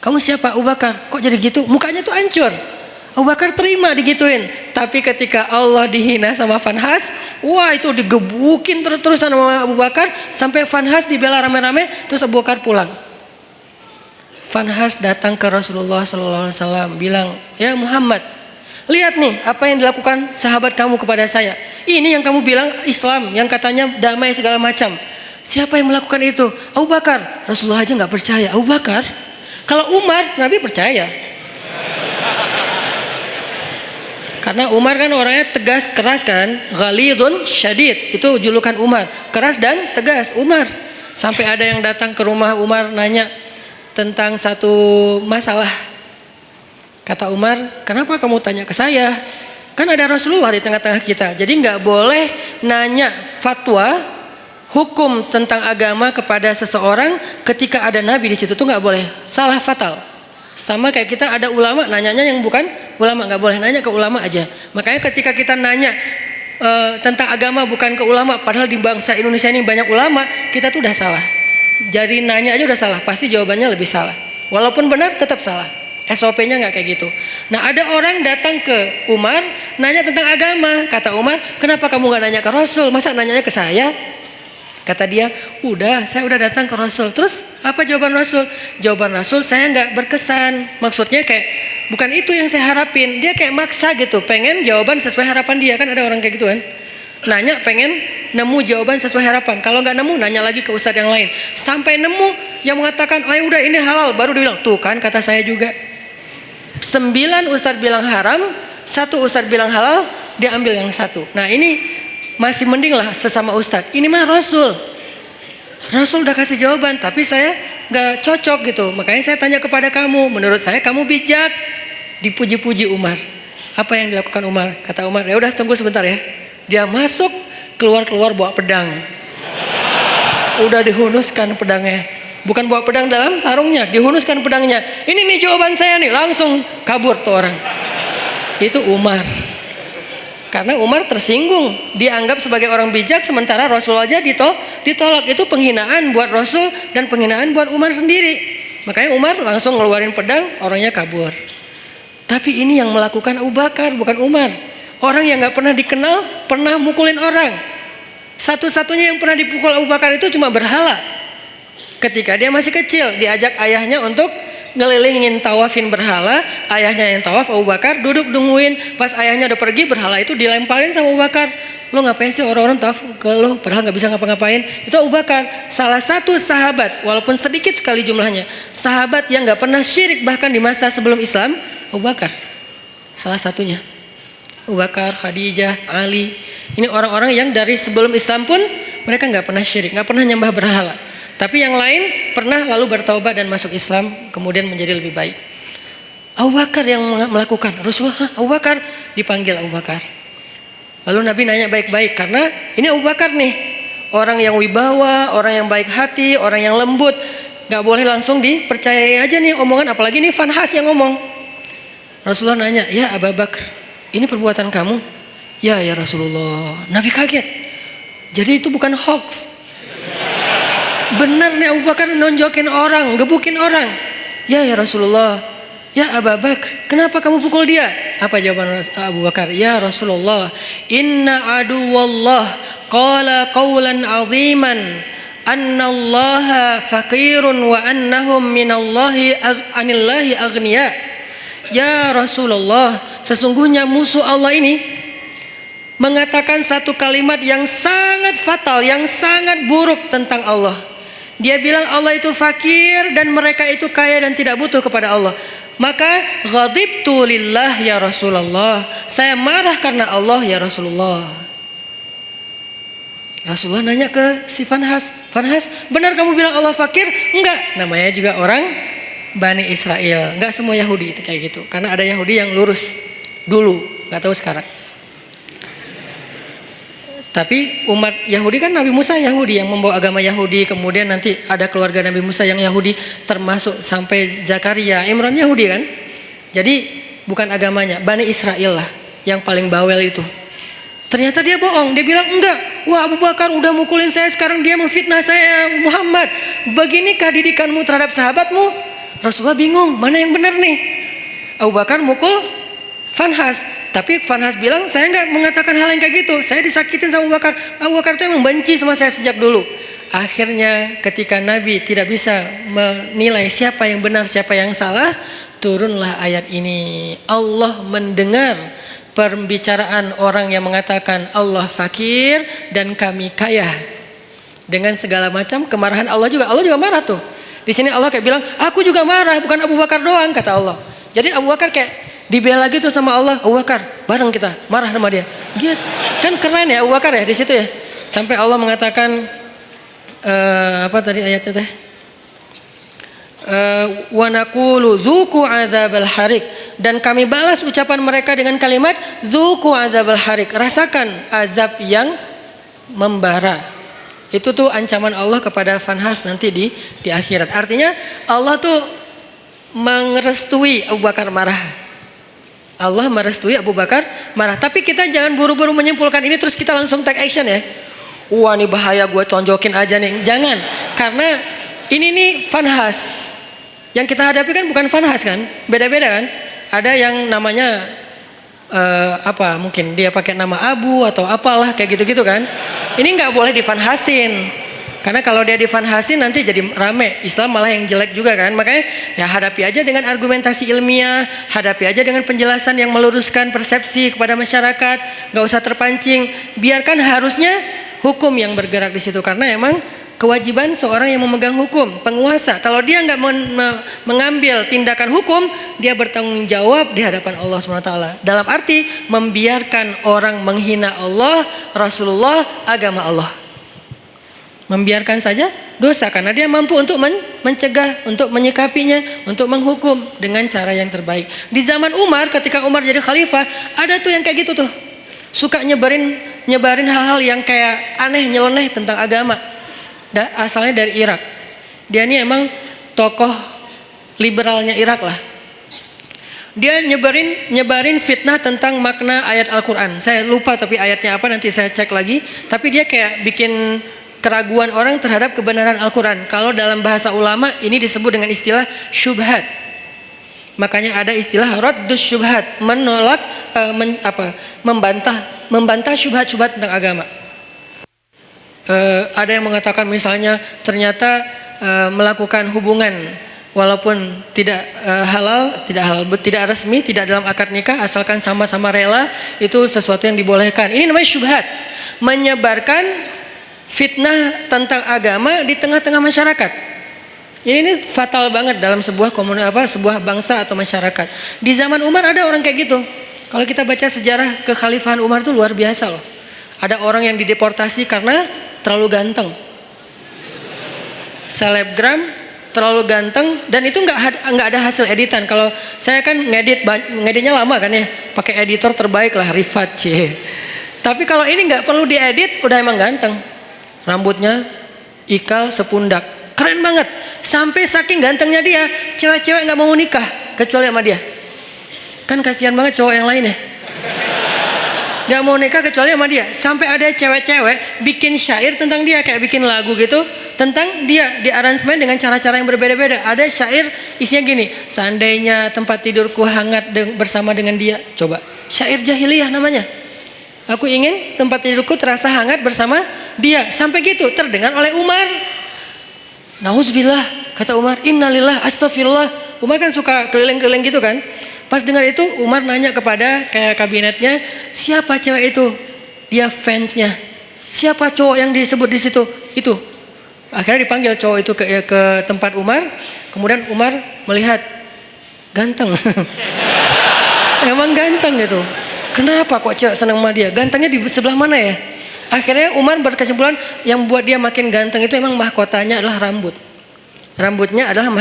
Kamu siapa Abu Bakar? Kok jadi gitu? Mukanya tuh hancur. Abu Bakar terima digituin, tapi ketika Allah dihina sama Vanhas, wah itu digebukin terus-terusan sama Abu Bakar sampai Vanhas dibela rame-rame, terus Abu Bakar pulang. Vanhas datang ke Rasulullah SAW bilang, ya Muhammad, lihat nih apa yang dilakukan sahabat kamu kepada saya. Ini yang kamu bilang Islam, yang katanya damai segala macam. Siapa yang melakukan itu? Abu Bakar. Rasulullah aja nggak percaya. Abu Bakar? Kalau Umar, Nabi percaya. Karena Umar kan orangnya tegas, keras kan, ghalidun syadid, itu julukan Umar, keras dan tegas Umar. Sampai ada yang datang ke rumah Umar nanya tentang satu masalah. Kata Umar, kenapa kamu tanya ke saya? Kan ada Rasulullah di tengah-tengah kita. Jadi nggak boleh nanya fatwa hukum tentang agama kepada seseorang ketika ada Nabi di situ, tuh nggak boleh, salah fatal. Sama kayak kita ada ulama, nanyanya yang bukan ulama, nggak boleh nanya ke ulama aja. Makanya ketika kita nanya tentang agama bukan ke ulama, padahal di bangsa Indonesia ini banyak ulama, kita tuh udah salah. Jadi nanya aja udah salah, pasti jawabannya lebih salah. Walaupun benar tetap salah. SOP-nya nggak kayak gitu. Nah ada orang datang ke Umar nanya tentang agama. Kata Umar, kenapa kamu nggak nanya ke Rasul? Masa nanyanya ke saya? Kata dia, saya udah datang ke Rasul. Terus apa jawaban Rasul? Jawaban Rasul saya nggak berkesan. Maksudnya kayak bukan itu yang saya harapin. Dia kayak maksa gitu, pengen jawaban sesuai harapan dia. Kan ada orang kayak gitu kan. Nanya pengen nemu jawaban sesuai harapan. Kalau nggak nemu nanya lagi ke ustadz yang lain. Sampai nemu yang mengatakan, oh ya udah ini halal. Baru dia bilang, tuh kan kata saya juga. 9 ustadz bilang haram, 1 ustadz bilang halal, dia ambil yang 1. Nah ini masih mending lah sesama ustadz. Ini mah Rasul udah kasih jawaban, tapi saya nggak cocok gitu. Makanya saya tanya kepada kamu. Menurut saya kamu bijak. Dipuji-puji Umar. Apa yang dilakukan Umar? Kata Umar, ya udah tunggu sebentar ya. Dia masuk, keluar bawa pedang. Udah dihunuskan pedangnya. Bukan bawa pedang dalam sarungnya, dihunuskan pedangnya. Ini nih jawaban saya nih, langsung kabur tuh orang. Itu Umar. Karena Umar tersinggung, dianggap sebagai orang bijak, sementara Rasul aja ditolak. Itu penghinaan buat Rasul dan penghinaan buat Umar sendiri. Makanya Umar langsung ngeluarin pedang, orangnya kabur. Tapi ini yang melakukan Abu Bakar, bukan Umar. Orang yang gak pernah dikenal, pernah mukulin orang. Satu-satunya yang pernah dipukul Abu Bakar itu cuma berhala. Ketika dia masih kecil, diajak ayahnya untuk ngelilingin tawafin berhala. Ayahnya yang tawaf, Abu Bakar duduk nungguin. Pas ayahnya udah pergi, berhala itu dilemparin sama Abu Bakar. Lo ngapain sih orang-orang tawaf ke lo, padahal gak bisa ngapa-ngapain. Itu Abu Bakar, salah satu sahabat, walaupun sedikit sekali jumlahnya, sahabat yang gak pernah syirik bahkan di masa sebelum Islam, Abu Bakar salah satunya. Abu Bakar, Khadijah, Ali. Ini orang-orang yang dari sebelum Islam pun mereka nggak pernah syirik, nggak pernah nyembah berhala. Tapi yang lain pernah lalu bertaubat dan masuk Islam, kemudian menjadi lebih baik. Abu Bakar yang melakukan. Rasulullah, Abu Bakar, dipanggil Abu Bakar. Lalu Nabi nanya baik-baik karena ini Abu Bakar nih, orang yang wibawa, orang yang baik hati, orang yang lembut. Gak boleh langsung dipercayai aja nih omongan, apalagi nih Fanhas yang ngomong. Rasulullah nanya, ya Abu Bakar, ini perbuatan kamu? Ya Rasulullah. Nabi kaget. Jadi itu bukan hoax. Benar nih Abu Bakar nonjokin orang, gebukin orang. Ya Rasulullah. Ya Abu Bakar, kenapa kamu pukul dia? Apa jawaban Abu Bakar? Ya Rasulullah, inna aduwallah qala qawlan aziman annallaha faqirun wa annahum anillahi aghniya. Ya Rasulullah, sesungguhnya musuh Allah ini mengatakan satu kalimat yang sangat fatal, yang sangat buruk tentang Allah. Dia bilang Allah itu fakir dan mereka itu kaya dan tidak butuh kepada Allah. Maka ghadibtu lillah ya Rasulullah, saya marah karena Allah ya Rasulullah. Rasulullah nanya ke si Fanhas, Fanhas, benar kamu bilang Allah fakir? Enggak, namanya juga orang Bani Israel. Enggak semua Yahudi itu kayak gitu. Karena ada Yahudi yang lurus dulu, enggak tahu sekarang. Tapi umat Yahudi kan Nabi Musa Yahudi yang membawa agama Yahudi, kemudian nanti ada keluarga Nabi Musa yang Yahudi, termasuk sampai Zakaria, Imran Yahudi kan. Jadi bukan agamanya, Bani Israel lah yang paling bawel itu. Ternyata dia bohong, dia bilang enggak. Wah Abu Bakar udah mukulin saya, sekarang dia memfitnah saya Muhammad. Beginikah didikanmu terhadap sahabatmu? Rasulullah bingung, mana yang benar nih? Abu Bakar mukul Fanhas, tapi Fanhas bilang saya enggak mengatakan hal yang kayak gitu. Saya disakitin sama Abu Bakar. Abu Bakar itu emang benci sama saya sejak dulu. Akhirnya ketika Nabi tidak bisa menilai siapa yang benar, siapa yang salah, turunlah ayat ini. Allah mendengar pembicaraan orang yang mengatakan Allah fakir dan kami kaya dengan segala macam kemarahan Allah juga. Allah juga marah tuh. Di sini Allah kayak bilang, aku juga marah, bukan Abu Bakar doang, kata Allah. Jadi Abu Bakar kayak dibela gitu sama Allah. Abu Bakar, bareng kita marah sama dia. Gitu. Kan keren ya Abu Bakar ya di situ ya. Sampai Allah mengatakan apa tadi ayatnya teh? Wa naqulu dzuqu adzabal harik, dan kami balas ucapan mereka dengan kalimat dzuqu adzabal harik, rasakan azab yang membara. Itu tuh ancaman Allah kepada Fanhas nanti di akhirat. Artinya Allah tuh merestui Abu Bakar marah. Allah merestui Abu Bakar marah. Tapi kita jangan buru-buru menyimpulkan ini terus kita langsung take action ya. Wah ini bahaya, gue tonjokin aja nih. Jangan, karena ini nih Fanhas. Yang kita hadapi kan bukan Fanhas kan, beda-beda kan. Ada yang namanya apa? Mungkin dia pakai nama Abu atau apalah kayak gitu-gitu kan. Ini nggak boleh difanhasin, karena kalau dia difanhasin nanti jadi rame. Islam malah yang jelek juga kan. Makanya ya hadapi aja dengan argumentasi ilmiah, hadapi aja dengan penjelasan yang meluruskan persepsi kepada masyarakat. Nggak usah terpancing. Biarkan harusnya hukum yang bergerak di situ, karena emang kewajiban seorang yang memegang hukum, penguasa. Kalau dia nggak mengambil tindakan hukum, dia bertanggung jawab di hadapan Allah SWT. Dalam arti membiarkan orang menghina Allah, Rasulullah, agama Allah. Membiarkan saja dosa, karena dia mampu untuk mencegah, untuk menyikapinya, untuk menghukum dengan cara yang terbaik. Di zaman Umar, ketika Umar jadi khalifah, ada tuh yang kayak gitu tuh, suka nyebarin hal-hal yang kayak aneh, nyeleneh tentang agama. Asalnya dari Irak. Dia ini emang tokoh liberalnya Irak lah. Dia nyebarin fitnah tentang makna ayat Al-Quran. Saya lupa tapi ayatnya apa, nanti saya cek lagi. Tapi dia kayak bikin keraguan orang terhadap kebenaran Al-Quran. Kalau dalam bahasa ulama ini disebut dengan istilah syubhat. Makanya ada istilah raddus syubhat, menolak membantah syubhat-syubhat tentang agama. Ada yang mengatakan misalnya ternyata melakukan hubungan walaupun tidak halal, tidak resmi, tidak dalam akad nikah, asalkan sama-sama rela, itu sesuatu yang dibolehkan. Ini namanya syubhat, menyebarkan fitnah tentang agama di tengah-tengah masyarakat. Ini fatal banget dalam sebuah sebuah bangsa atau masyarakat. Di zaman Umar ada orang kayak gitu. Kalau kita baca sejarah kekhalifahan Umar itu luar biasa loh. Ada orang yang dideportasi karena terlalu ganteng. Selebgram terlalu ganteng dan itu nggak ada hasil editan. Kalau saya kan ngeditnya lama kan ya, pakai editor terbaik lah, Rifat C. Tapi kalau ini nggak perlu diedit, udah emang ganteng. Rambutnya ikal sepundak, keren banget. Sampai saking gantengnya dia, cewek-cewek nggak mau nikah kecuali sama dia. Kan kasihan banget cowok yang lain ya, nggak mau nikah kecuali sama dia. Sampai ada cewek-cewek bikin syair tentang dia, kayak bikin lagu gitu tentang dia, di aransemen dengan cara-cara yang berbeda-beda. Ada syair isinya gini, seandainya tempat tidurku hangat bersama dengan dia. Coba, syair jahiliyah namanya. Aku ingin tempat tidurku terasa hangat bersama dia. Sampai gitu terdengar oleh Umar. Nauzubillah, kata Umar, innalillah, astagfirullah. Umar kan suka keliling-keliling gitu kan. Pas dengar itu Umar nanya kepada kayak kabinetnya, siapa cewek itu? Dia fansnya. Siapa cowok yang disebut di situ? Itu. Akhirnya dipanggil cowok itu ke tempat Umar. Kemudian Umar melihat, ganteng. Emang ganteng gitu. Kenapa kok cewek senang sama dia? Gantengnya di sebelah mana ya? Akhirnya Umar berkesimpulan yang buat dia makin ganteng itu emang mahkotanya adalah rambut. Rambutnya adalah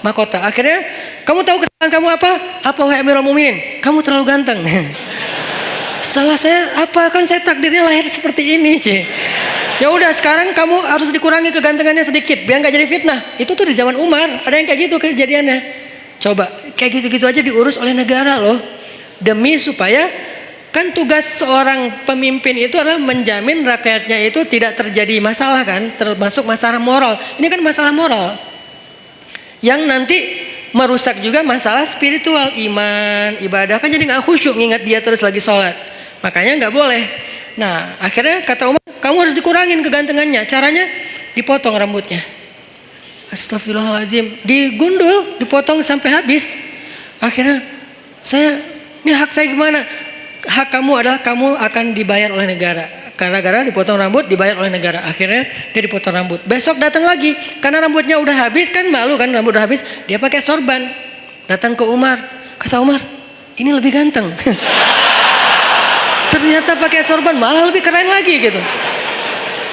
mahkota. Akhirnya, kamu tahu kesalahan kamu apa? Apa wahai Amirul Mukminin? Kamu terlalu ganteng. Salah saya apa? Kan saya takdirnya lahir seperti ini, C. Ya udah, sekarang kamu harus dikurangi kegantengannya sedikit biar nggak jadi fitnah. Itu tuh di zaman Umar, ada yang kayak gitu kejadiannya. Coba, kayak gitu-gitu aja diurus oleh negara loh. Demi supaya, kan tugas seorang pemimpin itu adalah menjamin rakyatnya itu tidak terjadi masalah kan, termasuk masalah moral. Ini kan masalah moral yang nanti merusak juga masalah spiritual, iman, ibadah, kan jadi nggak khusyuk ngingat dia terus lagi sholat. Makanya nggak boleh. Nah akhirnya kata Umar, kamu harus dikurangin kegantengannya. Caranya dipotong rambutnya. Astagfirullahaladzim, digundul, dipotong sampai habis. Akhirnya ini hak saya gimana? Hak kamu adalah kamu akan dibayar oleh negara. Gara-gara dipotong rambut dibayar oleh negara. Akhirnya dia dipotong rambut. Besok datang lagi karena rambutnya udah habis, kan malu kan, rambut udah habis. Dia pakai sorban. Datang ke Umar. Kata Umar, ini lebih ganteng. Ternyata pakai sorban malah lebih keren lagi gitu.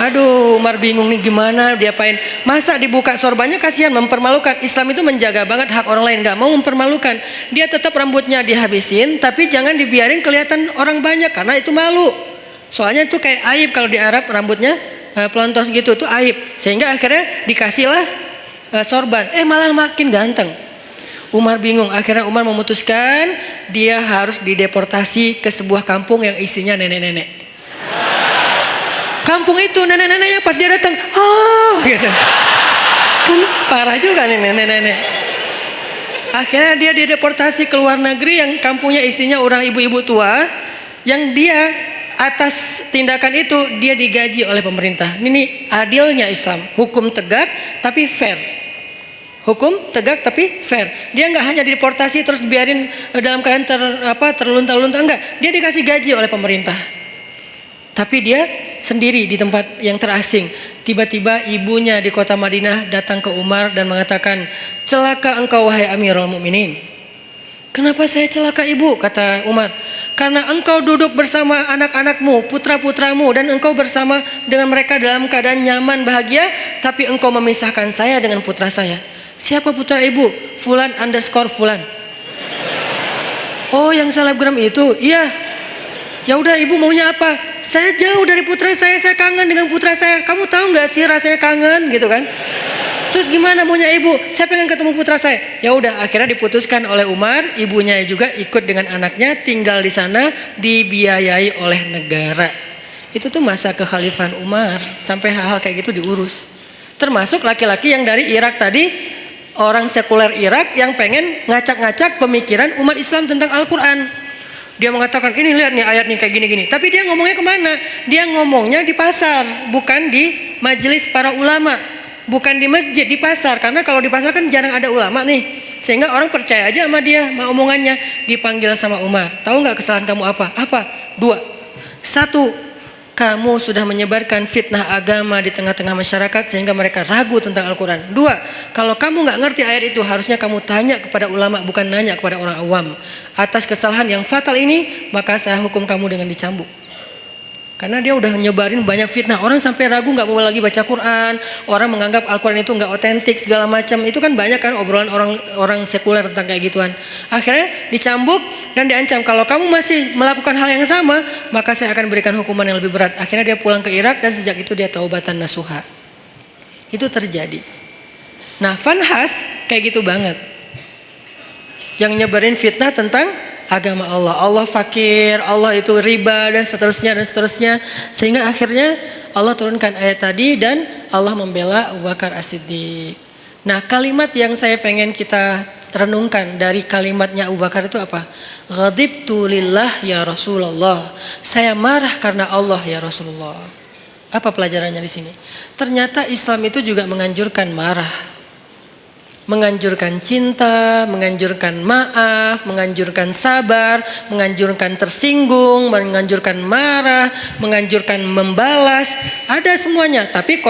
Aduh, Umar bingung nih gimana diapain. Masa dibuka sorbannya, kasihan, mempermalukan. Islam itu menjaga banget hak orang lain, gak mau mempermalukan. Dia tetap rambutnya dihabisin, tapi jangan dibiarin kelihatan orang banyak karena itu malu. Soalnya itu kayak aib kalau di Arab rambutnya pelontos gitu, itu aib. Sehingga akhirnya dikasihlah sorban. Malah makin ganteng. Umar bingung. Akhirnya Umar memutuskan dia harus dideportasi ke sebuah kampung yang isinya nenek-nenek. Kampung itu nenek-neneknya pas dia datang, gitu. Kan parah juga nih nenek-nenek. Akhirnya dia dideportasi ke luar negeri yang kampungnya isinya orang ibu-ibu tua, yang dia atas tindakan itu dia digaji oleh pemerintah. Ini adilnya Islam, hukum tegak tapi fair. Hukum tegak tapi fair. Dia nggak hanya dideportasi terus biarin dalam keadaan terlunta-lunta, enggak. Dia dikasih gaji oleh pemerintah. Tapi dia sendiri di tempat yang terasing. Tiba-tiba ibunya di kota Madinah datang ke Umar dan mengatakan, celaka engkau wahai Amirul Mukminin. Kenapa saya celaka ibu? Kata Umar. Karena engkau duduk bersama anak-anakmu, putra-putramu, dan engkau bersama dengan mereka dalam keadaan nyaman, bahagia, tapi engkau memisahkan saya dengan putra saya. Siapa putra ibu? Fulan _ Fulan. Oh, yang selebgram itu? Iya. Ya udah, ibu maunya apa? Saya jauh dari putra saya kangen dengan putra saya. Kamu tahu nggak sih rasanya kangen gitu kan? Terus gimana maunya ibu? Saya pengen ketemu putra saya. Ya udah, akhirnya diputuskan oleh Umar, ibunya juga ikut dengan anaknya tinggal di sana, dibiayai oleh negara. Itu tuh masa kekhalifahan Umar, sampai hal-hal kayak gitu diurus. Termasuk laki-laki yang dari Irak tadi, orang sekuler Irak yang pengen ngacak-ngacak pemikiran umat Islam tentang Al-Quran. Dia mengatakan, ini lihat nih ayat nih kayak gini-gini. Tapi dia ngomongnya kemana? Dia ngomongnya di pasar, bukan di majelis para ulama, bukan di masjid, di pasar. Karena kalau di pasar kan jarang ada ulama nih, sehingga orang percaya aja sama dia, sama omongannya. Dipanggil sama Umar, tahu nggak kesalahan kamu apa? Apa? 2. 1, kamu sudah menyebarkan fitnah agama di tengah-tengah masyarakat sehingga mereka ragu tentang Al-Quran. 2, kalau kamu nggak ngerti ayat itu harusnya kamu tanya kepada ulama, bukan nanya kepada orang awam. Atas kesalahan yang fatal ini maka saya hukum kamu dengan dicambuk. Karena dia udah nyebarin banyak fitnah, orang sampai ragu nggak mau lagi baca Quran, orang menganggap Al-Quran itu nggak otentik segala macam. Itu kan banyak kan obrolan orang sekuler tentang kayak gituan. Akhirnya dicambuk dan diancam, kalau kamu masih melakukan hal yang sama maka saya akan berikan hukuman yang lebih berat. Akhirnya dia pulang ke Irak dan sejak itu dia taubatan nasuha. Itu terjadi. Nah, Vanhas kayak gitu banget, yang nyebarin fitnah tentang agama Allah. Allah fakir, Allah itu riba dan seterusnya, sehingga akhirnya Allah turunkan ayat tadi dan Allah membela Abu Bakar As-Siddiq. Nah, kalimat yang saya pengen kita renungkan dari kalimatnya Abu Bakar itu apa? Ghadibtu lillah ya Rasulullah. Saya marah karena Allah ya Rasulullah. Apa pelajarannya di sini? Ternyata Islam itu juga menganjurkan marah, menganjurkan cinta, menganjurkan maaf, menganjurkan sabar, menganjurkan tersinggung, menganjurkan marah, menganjurkan membalas. Ada semuanya, tapi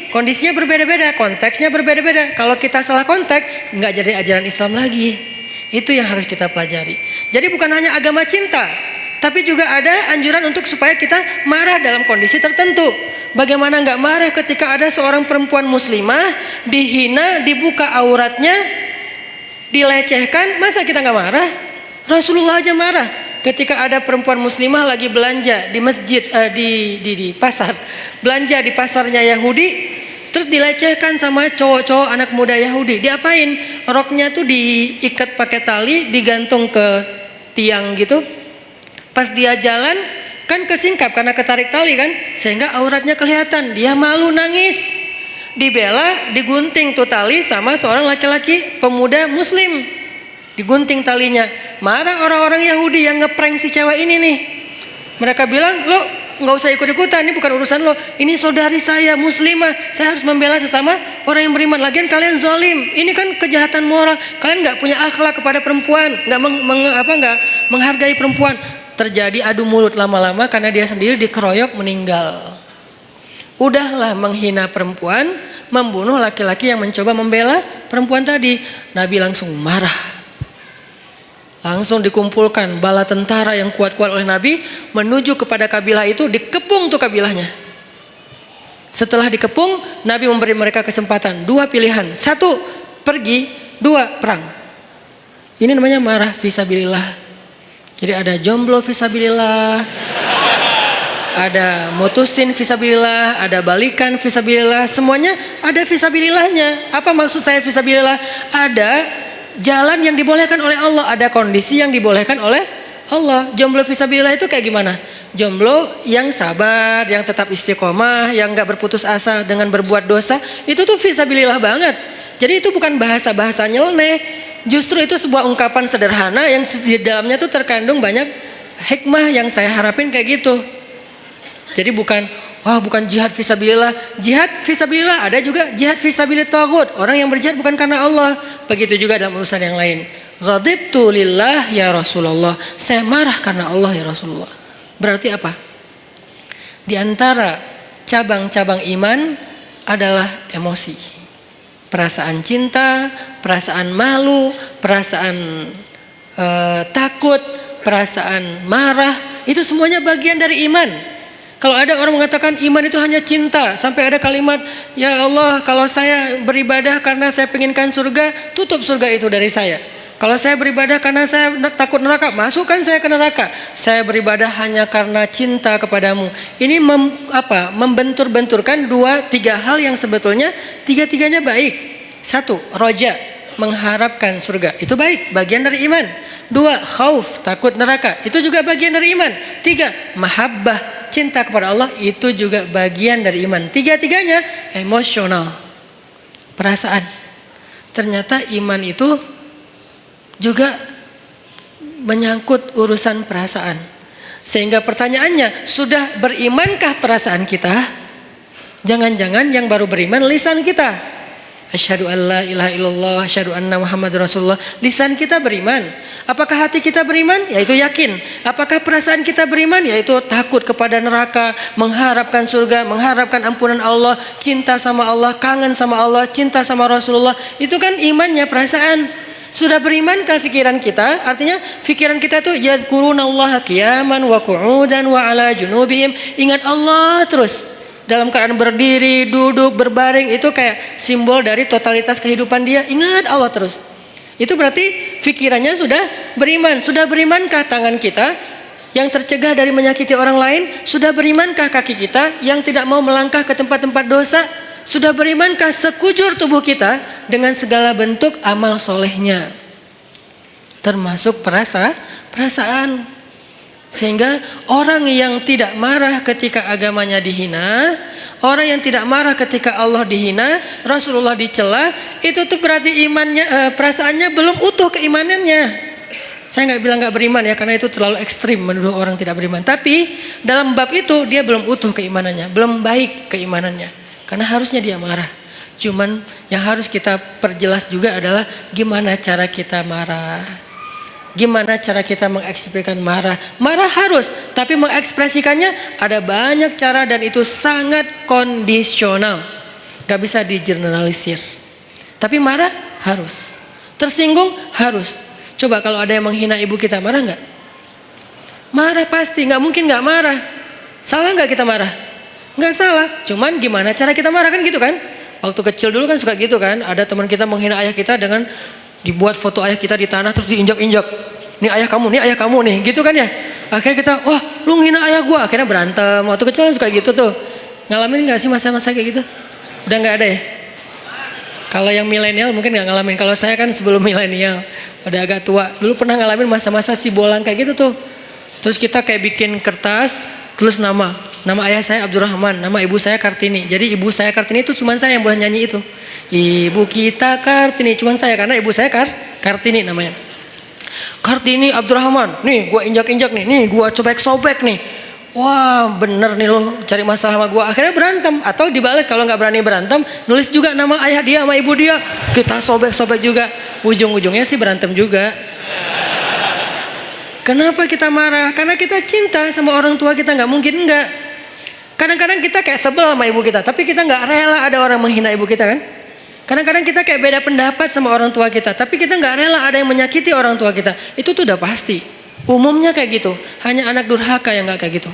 kondisinya berbeda-beda, konteksnya berbeda-beda. Kalau kita salah konteks, nggak jadi ajaran Islam lagi. Itu yang harus kita pelajari. Jadi bukan hanya agama cinta, tapi juga ada anjuran untuk supaya kita marah dalam kondisi tertentu. Bagaimana nggak marah ketika ada seorang perempuan muslimah dihina, dibuka auratnya, dilecehkan? Masa kita nggak marah? Rasulullah aja marah ketika ada perempuan muslimah lagi belanja di masjid, di pasar, belanja di pasarnya Yahudi, terus dilecehkan sama cowok-cowok anak muda Yahudi. Diapain? Roknya tuh diikat pakai tali, digantung ke tiang gitu. Pas dia jalan kan kesingkap karena ketarik tali kan, sehingga auratnya kelihatan. Dia malu, nangis, dibela, digunting tuh tali sama seorang laki-laki pemuda muslim, digunting talinya. Marah orang-orang Yahudi yang ngeprank si cewek ini nih. Mereka bilang, lo nggak usah ikut-ikutan, ini bukan urusan lo, ini saudari saya muslimah, saya harus membela sesama orang yang beriman. Lagian kalian zalim, ini kan kejahatan moral, kalian nggak punya akhlak kepada perempuan, nggak menghargai perempuan. Terjadi adu mulut lama-lama karena dia sendiri dikeroyok meninggal. Udahlah menghina perempuan, membunuh laki-laki yang mencoba membela perempuan tadi. Nabi langsung marah. Langsung dikumpulkan bala tentara yang kuat-kuat oleh Nabi menuju kepada kabilah itu, dikepung tuh kabilahnya. Setelah dikepung, Nabi memberi mereka kesempatan, 2 pilihan. 1 pergi, 2 perang. Ini namanya marah fisabilillah. Jadi ada jomblo fisabilillah, ada mutusin fisabilillah, ada balikan fisabilillah, semuanya ada fisabilillahnya. Apa maksud saya fisabilillah? Ada jalan yang dibolehkan oleh Allah, ada kondisi yang dibolehkan oleh Allah. Jomblo fisabilillah itu kayak gimana? Jomblo yang sabar, yang tetap istiqomah, yang gak berputus asa dengan berbuat dosa, itu tuh fisabilillah banget. Jadi itu bukan bahasa-bahasa nyeleneh. Justru itu sebuah ungkapan sederhana yang di dalamnya tuh terkandung banyak hikmah yang saya harapin kayak gitu. Jadi bukan jihad fisabilillah. Jihad fisabilillah ada juga jihad fisabilillah taghut. Orang yang berjihad bukan karena Allah. Begitu juga dalam urusan yang lain. Ghadibtu lillah ya Rasulullah. Saya marah karena Allah ya Rasulullah. Berarti apa? Di antara cabang-cabang iman adalah emosi. Perasaan cinta, perasaan malu, perasaan takut, perasaan marah, itu semuanya bagian dari iman. Kalau ada orang mengatakan iman itu hanya cinta, sampai ada kalimat, ya Allah kalau saya beribadah karena saya penginkan surga, tutup surga itu dari saya. Kalau saya beribadah karena saya takut neraka, masukkan saya ke neraka. Saya beribadah hanya karena cinta kepadamu. Ini membentur-benturkan 2-3 hal yang sebetulnya tiga-tiganya baik. 1, roja, mengharapkan surga. Itu baik, bagian dari iman. 2, khauf, takut neraka. Itu juga bagian dari iman. 3, mahabbah, cinta kepada Allah. Itu juga bagian dari iman. Tiga-tiganya emosional, perasaan. Ternyata iman itu juga menyangkut urusan perasaan. Sehingga pertanyaannya, sudah berimankah perasaan kita? Jangan-jangan yang baru beriman lisan kita. Asyhadu an la ilaha illallah, asyhadu anna Muhammadar Rasulullah. Lisan kita beriman. Apakah hati kita beriman? Yaitu yakin. Apakah perasaan kita beriman? Yaitu takut kepada neraka, mengharapkan surga, mengharapkan ampunan Allah, cinta sama Allah, kangen sama Allah, cinta sama Rasulullah. Itu kan imannya, perasaan. Sudah berimankah pikiran kita? Artinya pikiran kita tuh yadhkurunallaha qiyaman wa qu'udan wa ala junubihim. Ingat Allah terus. Dalam keadaan berdiri, duduk, berbaring, itu kayak simbol dari totalitas kehidupan dia. Ingat Allah terus. Itu berarti pikirannya sudah beriman. Sudah berimankah tangan kita yang tercegah dari menyakiti orang lain? Sudah berimankah kaki kita yang tidak mau melangkah ke tempat-tempat dosa? Sudah berimankah sekujur tubuh kita dengan segala bentuk amal solehnya? Termasuk perasaan. Sehingga orang yang tidak marah ketika agamanya dihina, orang yang tidak marah ketika Allah dihina, Rasulullah dicela, itu tuh berarti imannya, perasaannya belum utuh keimanannya. Saya nggak bilang nggak beriman ya, karena itu terlalu ekstrim menuduh orang tidak beriman. Tapi dalam bab itu dia belum utuh keimanannya, belum baik keimanannya. Karena harusnya dia marah. Cuman yang harus kita perjelas juga adalah gimana cara kita marah. Gimana cara kita mengekspresikan marah? Marah harus, tapi mengekspresikannya ada banyak cara dan itu sangat kondisional. Gak bisa digeneralisir. Tapi marah harus. Tersinggung harus. Coba kalau ada yang menghina ibu kita, marah gak? Marah pasti, gak mungkin gak marah. Salah gak kita marah? Gak salah, cuman gimana cara kita marah kan gitu kan? Waktu kecil dulu kan suka gitu kan? Ada teman kita menghina ayah kita dengan dibuat foto ayah kita di tanah terus diinjak-injak. Nih ayah kamu nih, gitu kan ya. Akhirnya kita, wah lu ngina ayah gua. Akhirnya berantem. Waktu kecil kan suka gitu tuh. Ngalamin gak sih masa-masa kayak gitu? Udah gak ada ya? Kalau yang milenial mungkin gak ngalamin. Kalau saya kan sebelum milenial, udah agak tua. Dulu pernah ngalamin masa-masa si bolang kayak gitu tuh. Terus kita kayak bikin kertas, tulis nama ayah saya Abdurrahman, nama ibu saya Kartini. Jadi ibu saya Kartini itu cuma saya yang boleh nyanyi itu. Ibu kita Kartini, cuma saya karena ibu saya Kartini namanya. Kartini Abdurrahman, nih gua injak-injak nih gua sobek-sobek nih. Wah bener nih lo cari masalah sama gua. Akhirnya berantem atau dibalas kalau nggak berani berantem, nulis juga nama ayah dia sama ibu dia. Kita sobek-sobek juga. Ujung-ujungnya sih berantem juga. Kenapa kita marah? Karena kita cinta sama orang tua kita, nggak mungkin enggak. Kadang-kadang kita kayak sebel sama ibu kita, tapi kita nggak rela ada orang menghina ibu kita kan? Kadang-kadang kita kayak beda pendapat sama orang tua kita, tapi kita nggak rela ada yang menyakiti orang tua kita. Itu tuh udah pasti. Umumnya kayak gitu. Hanya anak durhaka yang nggak kayak gitu.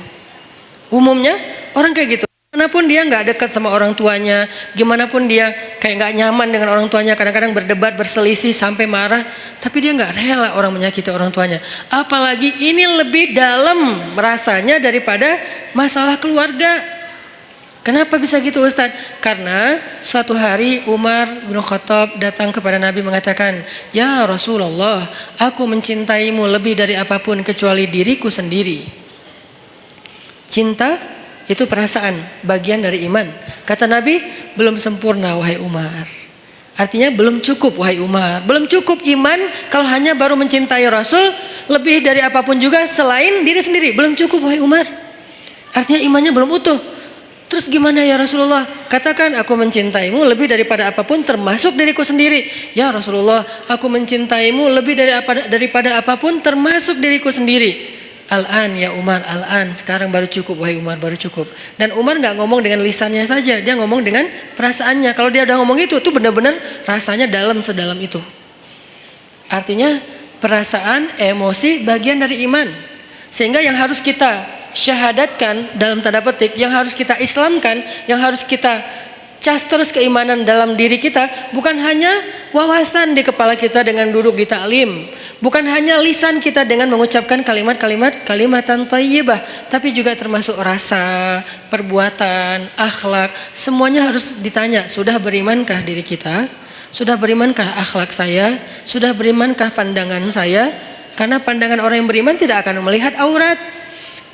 Umumnya orang kayak gitu. Gimanapun dia nggak dekat sama orang tuanya, gimana pun dia kayak nggak nyaman dengan orang tuanya, kadang-kadang berdebat, berselisih sampai marah, tapi dia nggak rela orang menyakiti orang tuanya. Apalagi ini lebih dalam rasanya daripada masalah keluarga. Kenapa bisa gitu Ustadz? Karena suatu hari Umar bin Khattab datang kepada Nabi mengatakan, "Ya Rasulullah, aku mencintaimu lebih dari apapun kecuali diriku sendiri." Cinta itu perasaan, bagian dari iman. Kata Nabi, belum sempurna wahai Umar. Artinya belum cukup wahai Umar. Belum cukup iman kalau hanya baru mencintai Rasul lebih dari apapun juga selain diri sendiri. Belum cukup wahai Umar. Artinya imannya belum utuh. Terus gimana ya Rasulullah? Katakan aku mencintaimu lebih daripada apapun termasuk diriku sendiri. Ya Rasulullah, aku mencintaimu lebih daripada apapun termasuk diriku sendiri. Al-an ya Umar, al-an, sekarang baru cukup wahai Umar, baru cukup. Dan Umar gak ngomong dengan lisannya saja, dia ngomong dengan perasaannya. Kalau dia udah ngomong itu benar-benar rasanya dalam sedalam itu. Artinya perasaan, emosi bagian dari iman. Sehingga yang harus kita syahadatkan dalam tanda petik, yang harus kita islamkan, yang harus kita cas terus keimanan dalam diri kita, bukan hanya wawasan di kepala kita dengan duduk di taklim, bukan hanya lisan kita dengan mengucapkan kalimatan thayyibah, tapi juga termasuk rasa, perbuatan, akhlak, semuanya harus ditanya, sudah berimankah diri kita? Sudah berimankah akhlak saya? Sudah berimankah pandangan saya? Karena pandangan orang yang beriman tidak akan melihat aurat.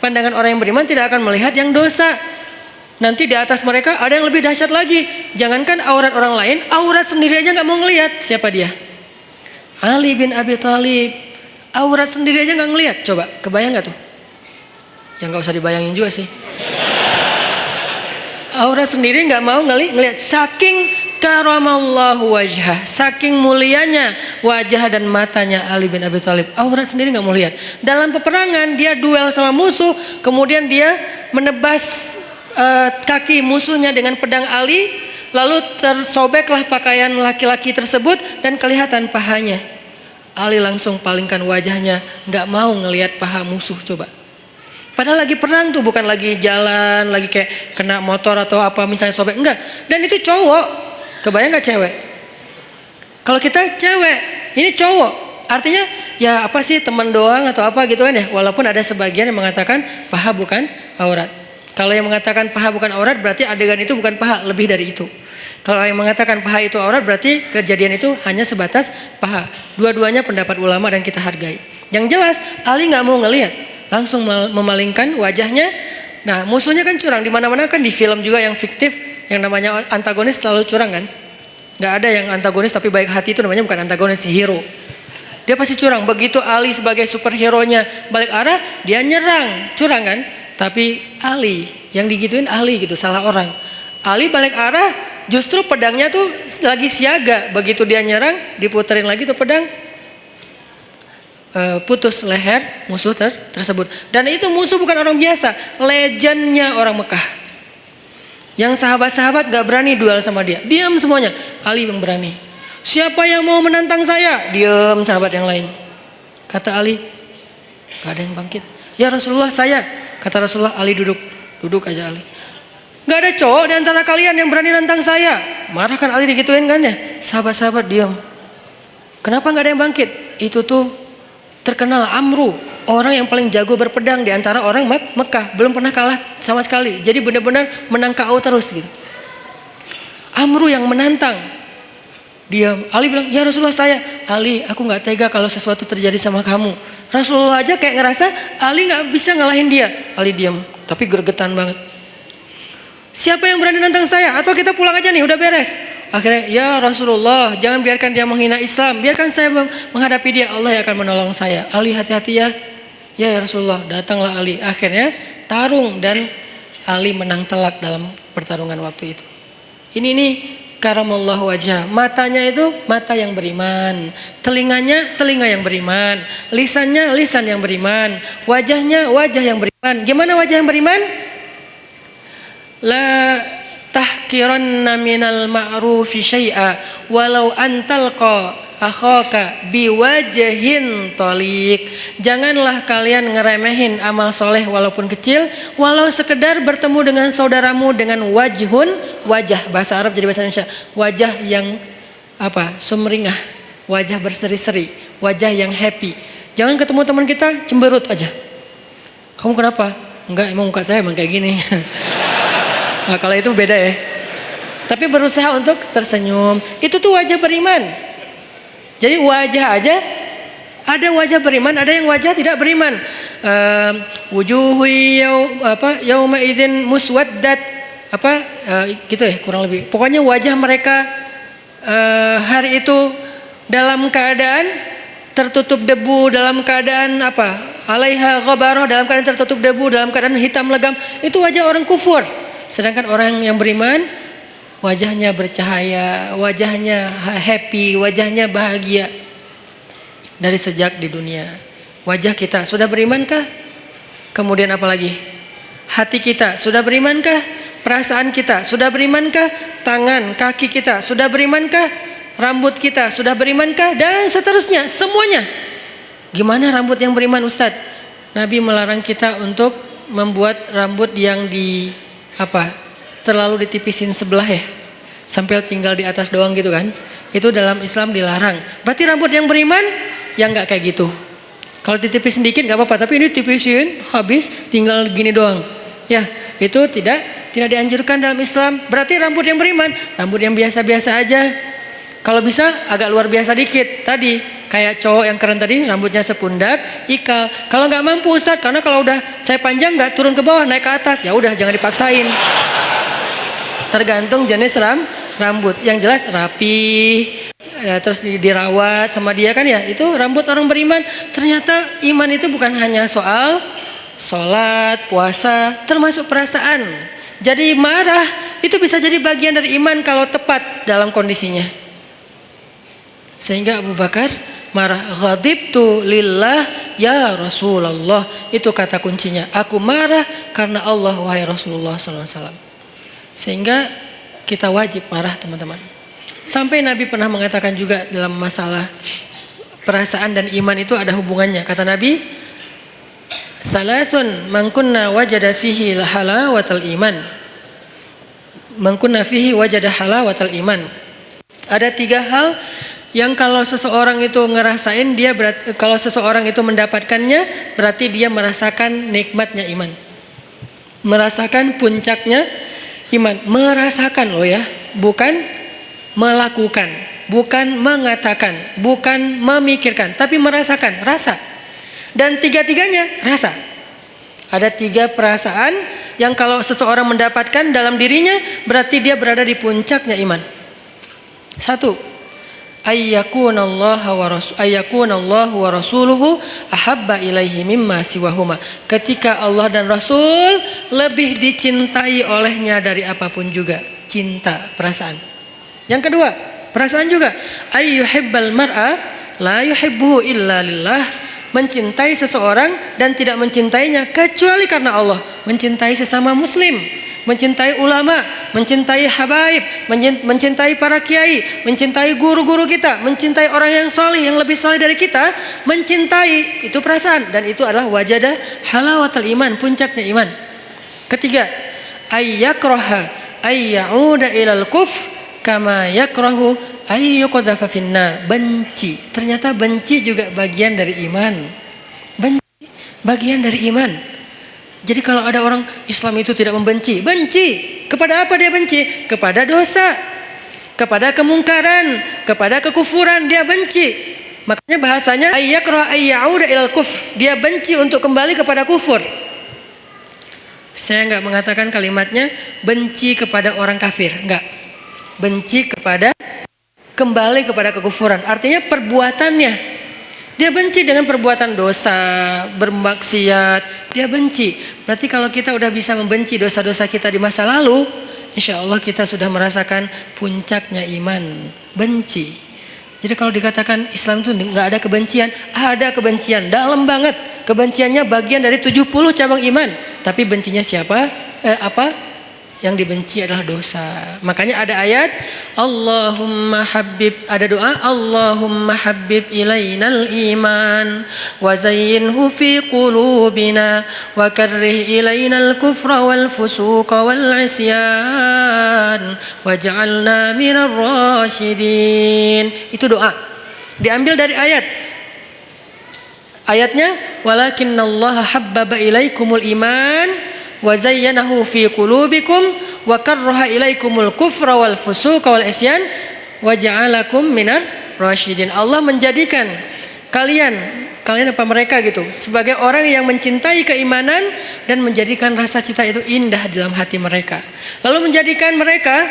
Pandangan orang yang beriman tidak akan melihat yang dosa. Nanti di atas mereka ada yang lebih dahsyat lagi. Jangankan aurat orang lain, aurat sendiri aja nggak mau ngelihat. Siapa dia? Ali bin Abi Thalib. Aurat sendiri aja nggak ngelihat. Coba, kebayang nggak tuh? Ya nggak usah dibayangin juga sih. Aurat sendiri nggak mau ngelihat. Saking karamallahu wajhah, saking mulianya wajah dan matanya Ali bin Abi Thalib, aurat sendiri nggak mau lihat. Dalam peperangan dia duel sama musuh, kemudian dia menebas kaki musuhnya dengan pedang Ali, lalu tersobeklah pakaian laki-laki tersebut dan kelihatan pahanya. Ali langsung palingkan wajahnya, nggak mau ngelihat paha musuh. Coba, padahal lagi perang tuh, bukan lagi jalan, lagi kayak kena motor atau apa misalnya sobek, enggak. Dan itu cowok, kebayang nggak cewek? Kalau kita cewek, ini cowok, artinya ya apa sih, teman doang atau apa gitu kan ya. Walaupun ada sebagian yang mengatakan paha bukan aurat. Kalau yang mengatakan paha bukan aurat berarti adegan itu bukan paha, lebih dari itu. Kalau yang mengatakan paha itu aurat berarti kejadian itu hanya sebatas paha. Dua-duanya pendapat ulama dan kita hargai. Yang jelas Ali nggak mau ngelihat, langsung memalingkan wajahnya. Nah musuhnya kan curang, di mana-mana kan di film juga yang fiktif, yang namanya antagonis selalu curang kan. Nggak ada yang antagonis tapi baik hati, itu namanya bukan antagonis, si hero. Dia pasti curang. Begitu Ali sebagai superhero-nya balik arah, dia nyerang, curang kan. Tapi Ali yang digituin Ali gitu, salah orang. Ali balik arah, justru pedangnya tuh lagi siaga. Begitu dia nyerang, diputerin lagi tuh pedang, putus leher musuh tersebut. Dan itu musuh bukan orang biasa, legendnya orang Mekah. Yang sahabat-sahabat gak berani duel sama dia, diam semuanya. Ali yang berani. Siapa yang mau menantang saya? Diam sahabat yang lain. Kata Ali, gak ada yang bangkit. Ya Rasulullah, saya. Kata Rasulullah, Ali duduk aja Ali. Gak ada cowok di antara kalian yang berani nantang saya. Marah kan Ali digituin kan ya. Sahabat-sahabat diam. Kenapa gak ada yang bangkit? Itu tuh terkenal Amru, orang yang paling jago berpedang di antara orang Mekah. Belum pernah kalah sama sekali. Jadi benar-benar menang KO terus gitu. Amru yang menantang. Diam. Ali bilang, ya Rasulullah saya. Ali, aku gak tega kalau sesuatu terjadi sama kamu. Rasulullah aja kayak ngerasa Ali gak bisa ngalahin dia. Ali diam, tapi gergetan banget. Siapa yang berani nantang saya? Atau kita pulang aja nih, udah beres. Akhirnya, ya Rasulullah, jangan biarkan dia menghina Islam. Biarkan saya menghadapi dia, Allah yang akan menolong saya. Ali hati-hati ya. Ya Rasulullah, datanglah Ali. Akhirnya tarung dan Ali menang telak dalam pertarungan waktu itu. Ini nih karamallahu wajah. Matanya itu mata yang beriman, telinganya telinga yang beriman, lisannya lisan yang beriman, wajahnya wajah yang beriman. Gimana wajah yang beriman? La tahkiranna minal ma'rufi syai'a walau antalqa akhaka biwajhin taliq. Janganlah kalian ngeremehin amal soleh walaupun kecil, walau sekedar bertemu dengan saudaramu dengan wajhun, wajah, bahasa Arab jadi bahasa Indonesia, wajah yang apa, sumringah, wajah berseri-seri, wajah yang happy. Jangan ketemu teman kita cemberut aja. Kamu kenapa? Enggak, emang muka saya emang kayak gini. Nah, kalau itu beda ya. Tapi berusaha untuk tersenyum, itu tuh wajah beriman. Jadi wajah aja, ada wajah beriman, ada yang wajah tidak beriman. Wujuhu yauma idzin muswaddat, gitu ya kurang lebih. Pokoknya wajah mereka hari itu dalam keadaan tertutup debu, dalam keadaan alaiha ghabarah, dalam keadaan tertutup debu, dalam keadaan hitam legam. Itu wajah orang kufur. Sedangkan orang yang beriman, wajahnya bercahaya, wajahnya happy, wajahnya bahagia. Dari sejak di dunia. Wajah kita sudah berimankah? Kemudian apa lagi? Hati kita sudah berimankah? Perasaan kita sudah berimankah? Tangan, kaki kita sudah berimankah? Rambut kita sudah berimankah? Dan seterusnya, semuanya. Gimana rambut yang beriman, Ustadz? Nabi melarang kita untuk membuat rambut yang terlalu ditipisin sebelah ya, sampai tinggal di atas doang gitu kan. Itu dalam Islam dilarang. Berarti rambut yang beriman yang nggak kayak gitu. Kalau ditipis sedikit nggak apa-apa, tapi ini tipisin habis tinggal gini doang. Ya, itu tidak dianjurkan dalam Islam. Berarti rambut yang beriman, rambut yang biasa-biasa aja. Kalau bisa agak luar biasa dikit. Tadi kayak cowok yang keren tadi, rambutnya sepundak, ikal. Kalau nggak mampu Ustadz, karena kalau udah saya panjang nggak turun ke bawah, naik ke atas, ya udah jangan dipaksain. Tergantung jenis rambut. Yang jelas rapi, terus dirawat sama dia kan ya. Itu rambut orang beriman. Ternyata iman itu bukan hanya soal sholat, puasa, termasuk perasaan. Jadi marah itu bisa jadi bagian dari iman kalau tepat dalam kondisinya. Sehingga Abu Bakar marah, ghadibtu lillah ya Rasulullah. Itu kata kuncinya. Aku marah karena Allah wahai Rasulullah SAW. Sehingga kita wajib marah teman-teman. Sampai Nabi pernah mengatakan juga dalam masalah perasaan dan iman itu ada hubungannya. Kata Nabi, salasun man kunna wajada fihi halawatal iman. Man kunna fihi wajada halawatal iman. Ada 3 hal yang kalau seseorang itu ngerasain kalau seseorang itu mendapatkannya berarti dia merasakan nikmatnya iman. Merasakan puncaknya iman. Merasakan loh ya, bukan melakukan, bukan mengatakan, bukan memikirkan, tapi merasakan, rasa. Dan 3-tiganya rasa. Ada 3 perasaan yang kalau seseorang mendapatkan dalam dirinya berarti dia berada di puncaknya iman. 1. Ayyakunallahu wa rasuluhu ahabba ilaihi mimma siwahuma. Ketika Allah dan Rasul lebih dicintai olehnya dari apapun juga. Cinta, perasaan. Yang kedua, perasaan juga. Ayyuhibbal mar'a la yuhibbuhu illa lillah. Mencintai seseorang dan tidak mencintainya kecuali karena Allah. Mencintai sesama muslim, mencintai ulama, mencintai habaib, mencintai para kiai, mencintai guru-guru kita, mencintai orang yang solih, yang lebih solih dari kita, mencintai, itu perasaan. Dan itu adalah wajada halawatul iman, puncaknya iman. Ketiga, ayyakraha ayyauda ilal kufr kama yakrahu ayyuqadhafa finnar. Benci, ternyata benci juga bagian dari iman. Benci bagian dari iman. Jadi kalau ada orang Islam itu tidak membenci, benci. Kepada apa dia benci? Kepada dosa, kepada kemungkaran, kepada kekufuran dia benci. Makanya bahasanya ayyakraha ayyauda ilal kufr. Dia benci untuk kembali kepada kufur. Saya enggak mengatakan kalimatnya benci kepada orang kafir, enggak. Benci kepada kembali kepada kekufuran. Artinya perbuatannya. Dia benci dengan perbuatan dosa, bermaksiat, dia benci. Berarti kalau kita udah bisa membenci dosa-dosa kita di masa lalu, insya Allah kita sudah merasakan puncaknya iman, benci. Jadi kalau dikatakan Islam itu nggak ada kebencian, ada kebencian, dalam banget. Kebenciannya bagian dari 70 cabang iman. Tapi bencinya siapa? Yang dibenci adalah dosa. Makanya ada ayat Allahumma habib, ada doa Allahumma habib ilainal iman wa zayyinhu fi qulubina wa karrih ilainal kufra wal fusuqa wal isyan waj'alna minar rasyidin. Itu doa diambil dari ayatnya walakinnallaha habbaba ilaikumul iman wa zayyanahu fi qulubikum wa karraha ilaikumul kufra wal fusuqa wal isyan wa ja'alakum minar rasyidin. Allah menjadikan kalian apa mereka gitu sebagai orang yang mencintai keimanan dan menjadikan rasa cinta itu indah dalam hati mereka. Lalu menjadikan mereka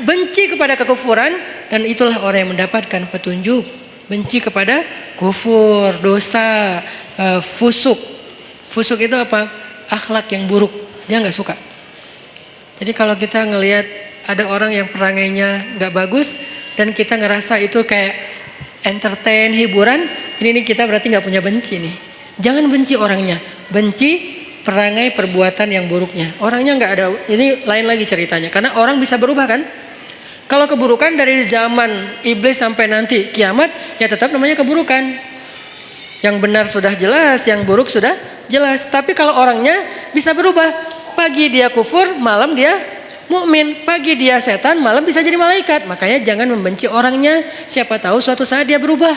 benci kepada kekufuran dan itulah orang yang mendapatkan petunjuk. Benci kepada kufur, dosa, fusuk. Fusuk itu apa? Akhlak yang buruk. Dia nggak suka. Jadi kalau kita ngelihat ada orang yang perangainya nggak bagus dan kita ngerasa itu kayak entertain, hiburan, ini kita berarti nggak punya benci nih. Jangan benci orangnya, benci perangai perbuatan yang buruknya. Orangnya nggak ada. Ini lain lagi ceritanya. Karena orang bisa berubah kan? Kalau keburukan dari zaman iblis sampai nanti kiamat, ya tetap namanya keburukan. Yang benar sudah jelas, yang buruk sudah jelas. Tapi kalau orangnya bisa berubah. Pagi dia kufur, malam dia mukmin. Pagi dia setan, malam bisa jadi malaikat. Makanya jangan membenci orangnya. Siapa tahu suatu saat dia berubah.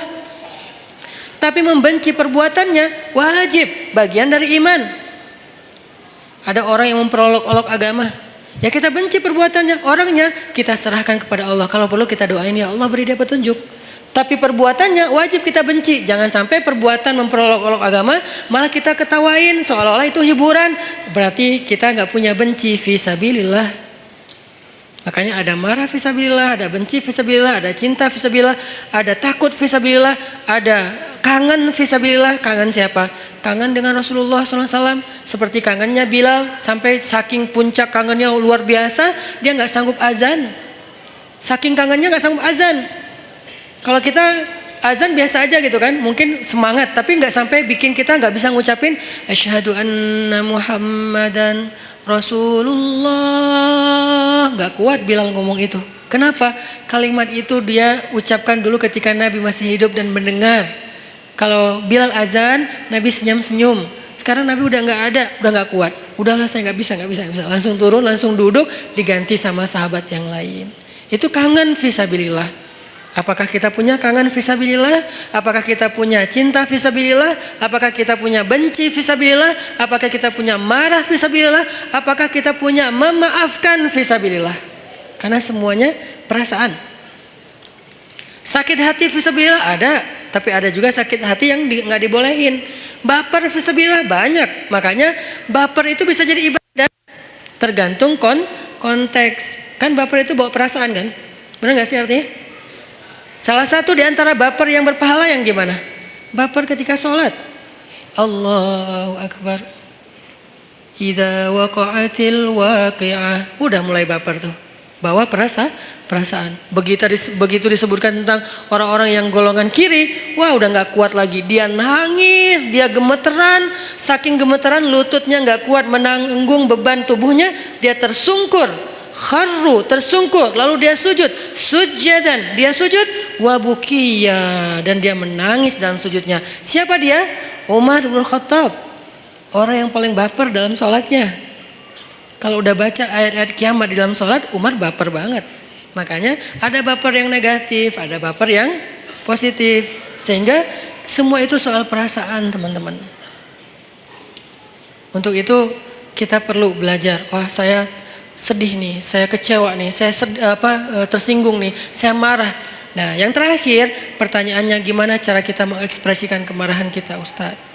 Tapi membenci perbuatannya wajib, bagian dari iman. Ada orang yang memperolok-olok agama. Ya kita benci perbuatannya, orangnya kita serahkan kepada Allah. Kalau perlu kita doain ya Allah beri dia petunjuk. Tapi perbuatannya wajib kita benci. Jangan sampai perbuatan memperolok-olok agama malah kita ketawain seolah-olah itu hiburan. Berarti kita nggak punya benci fisabilillah. Makanya ada marah fisabilillah, ada benci fisabilillah, ada cinta fisabilillah, ada takut fisabilillah, ada kangen fisabilillah. Kangen siapa? kangen dengan Rasulullah SAW, seperti kangennya Bilal, sampai saking puncak kangennya luar biasa, dia nggak sanggup azan. Saking kangennya nggak sanggup azan. Kalau kita azan biasa aja gitu kan, mungkin semangat, tapi nggak sampai bikin kita nggak bisa ngucapin asyhadu anna Muhammadan Rasulullah. Nggak kuat Bilal ngomong itu. Kenapa? Kalimat itu dia ucapkan dulu ketika Nabi masih hidup dan mendengar. Kalau Bilal azan, Nabi senyum-senyum. Sekarang Nabi udah nggak ada, udah nggak kuat. Udahlah saya nggak bisa. Langsung turun, langsung duduk, diganti sama sahabat yang lain. Itu kangen fisabilillah. Apakah kita punya kangen fisabilillah? Apakah kita punya cinta fisabilillah? Apakah kita punya benci fisabilillah? Apakah kita punya marah fisabilillah? Apakah kita punya memaafkan fisabilillah? Karena semuanya perasaan. Sakit hati fisabilillah ada, tapi ada juga sakit hati yang nggak dibolehin. Baper fisabilillah banyak, makanya baper itu bisa jadi ibadah. Tergantung konteks. Kan baper itu bawa perasaan kan? Benar nggak sih artinya? Salah satu di antara baper yang berpahala yang gimana? Baper ketika sholat. Allahu Akbar. Idza waqa'atil waqi'ah. Udah mulai baper tuh. Bawa perasaan. Begitu disebutkan tentang orang-orang yang golongan kiri, wah udah nggak kuat lagi. Dia nangis, dia gemeteran, saking gemeteran lututnya nggak kuat menanggung beban tubuhnya, dia tersungkur, kharru, tersungkur, lalu dia sujud, sujadan, dia sujud, wabukiya, dan dia menangis dalam sujudnya. Siapa dia? Umar bin Khattab, orang yang paling baper dalam sholatnya. Kalau udah baca ayat-ayat kiamat di dalam sholat, Umar baper banget. Makanya ada baper yang negatif, ada baper yang positif. Sehingga semua itu soal perasaan teman-teman. Untuk itu kita perlu belajar. Wah saya sedih nih, saya kecewa nih, saya tersinggung nih, saya marah. Nah yang terakhir pertanyaannya gimana cara kita mengekspresikan kemarahan kita Ustadz?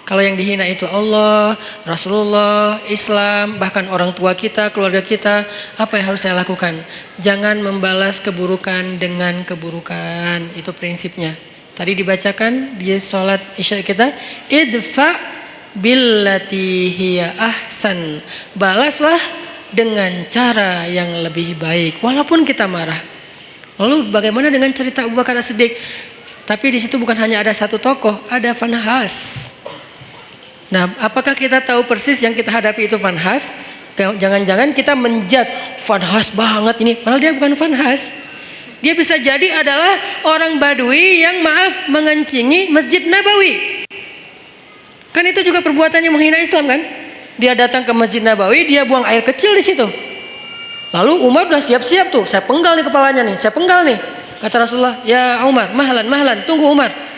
Kalau yang dihina itu Allah, Rasulullah, Islam, bahkan orang tua kita, keluarga kita, apa yang harus saya lakukan? Jangan membalas keburukan dengan keburukan. Itu prinsipnya. Tadi dibacakan di sholat isya kita, idfa billati hiya ahsan. Balaslah dengan cara yang lebih baik, walaupun kita marah. Lalu bagaimana dengan cerita Abu Bakar As-Siddiq? Tapi di situ bukan hanya ada satu tokoh, ada Fanhas. Nah, apakah kita tahu persis yang kita hadapi itu Fanhas? Jangan-jangan kita menjudge Fanhas banget ini, padahal dia bukan Fanhas. Dia bisa jadi adalah orang Badui yang mengencingi Masjid Nabawi. Kan itu juga perbuatan yang menghina Islam kan? Dia datang ke Masjid Nabawi, dia buang air kecil di situ. Lalu Umar udah siap-siap tuh, saya penggal nih kepalanya nih, saya penggal nih. Kata Rasulullah, ya Umar, mahlan, tunggu Umar.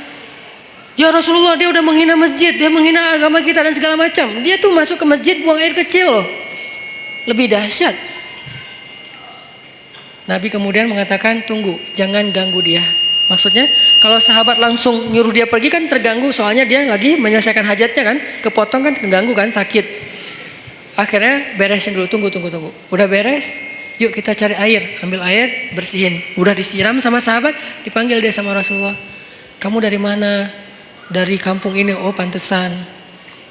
Ya Rasulullah, dia udah menghina masjid, dia menghina agama kita dan segala macam. Dia tuh masuk ke masjid buang air kecil loh. Lebih dahsyat. Nabi kemudian mengatakan, tunggu, jangan ganggu dia. Maksudnya kalau sahabat langsung nyuruh dia pergi kan terganggu, soalnya dia lagi menyelesaikan hajatnya kan, kepotong kan, terganggu kan, sakit. Akhirnya beresin dulu, tunggu. Udah beres, yuk kita cari air, ambil air, bersihin. Udah disiram sama sahabat, dipanggil dia sama Rasulullah. Kamu dari mana? Dari kampung ini. Oh pantesan.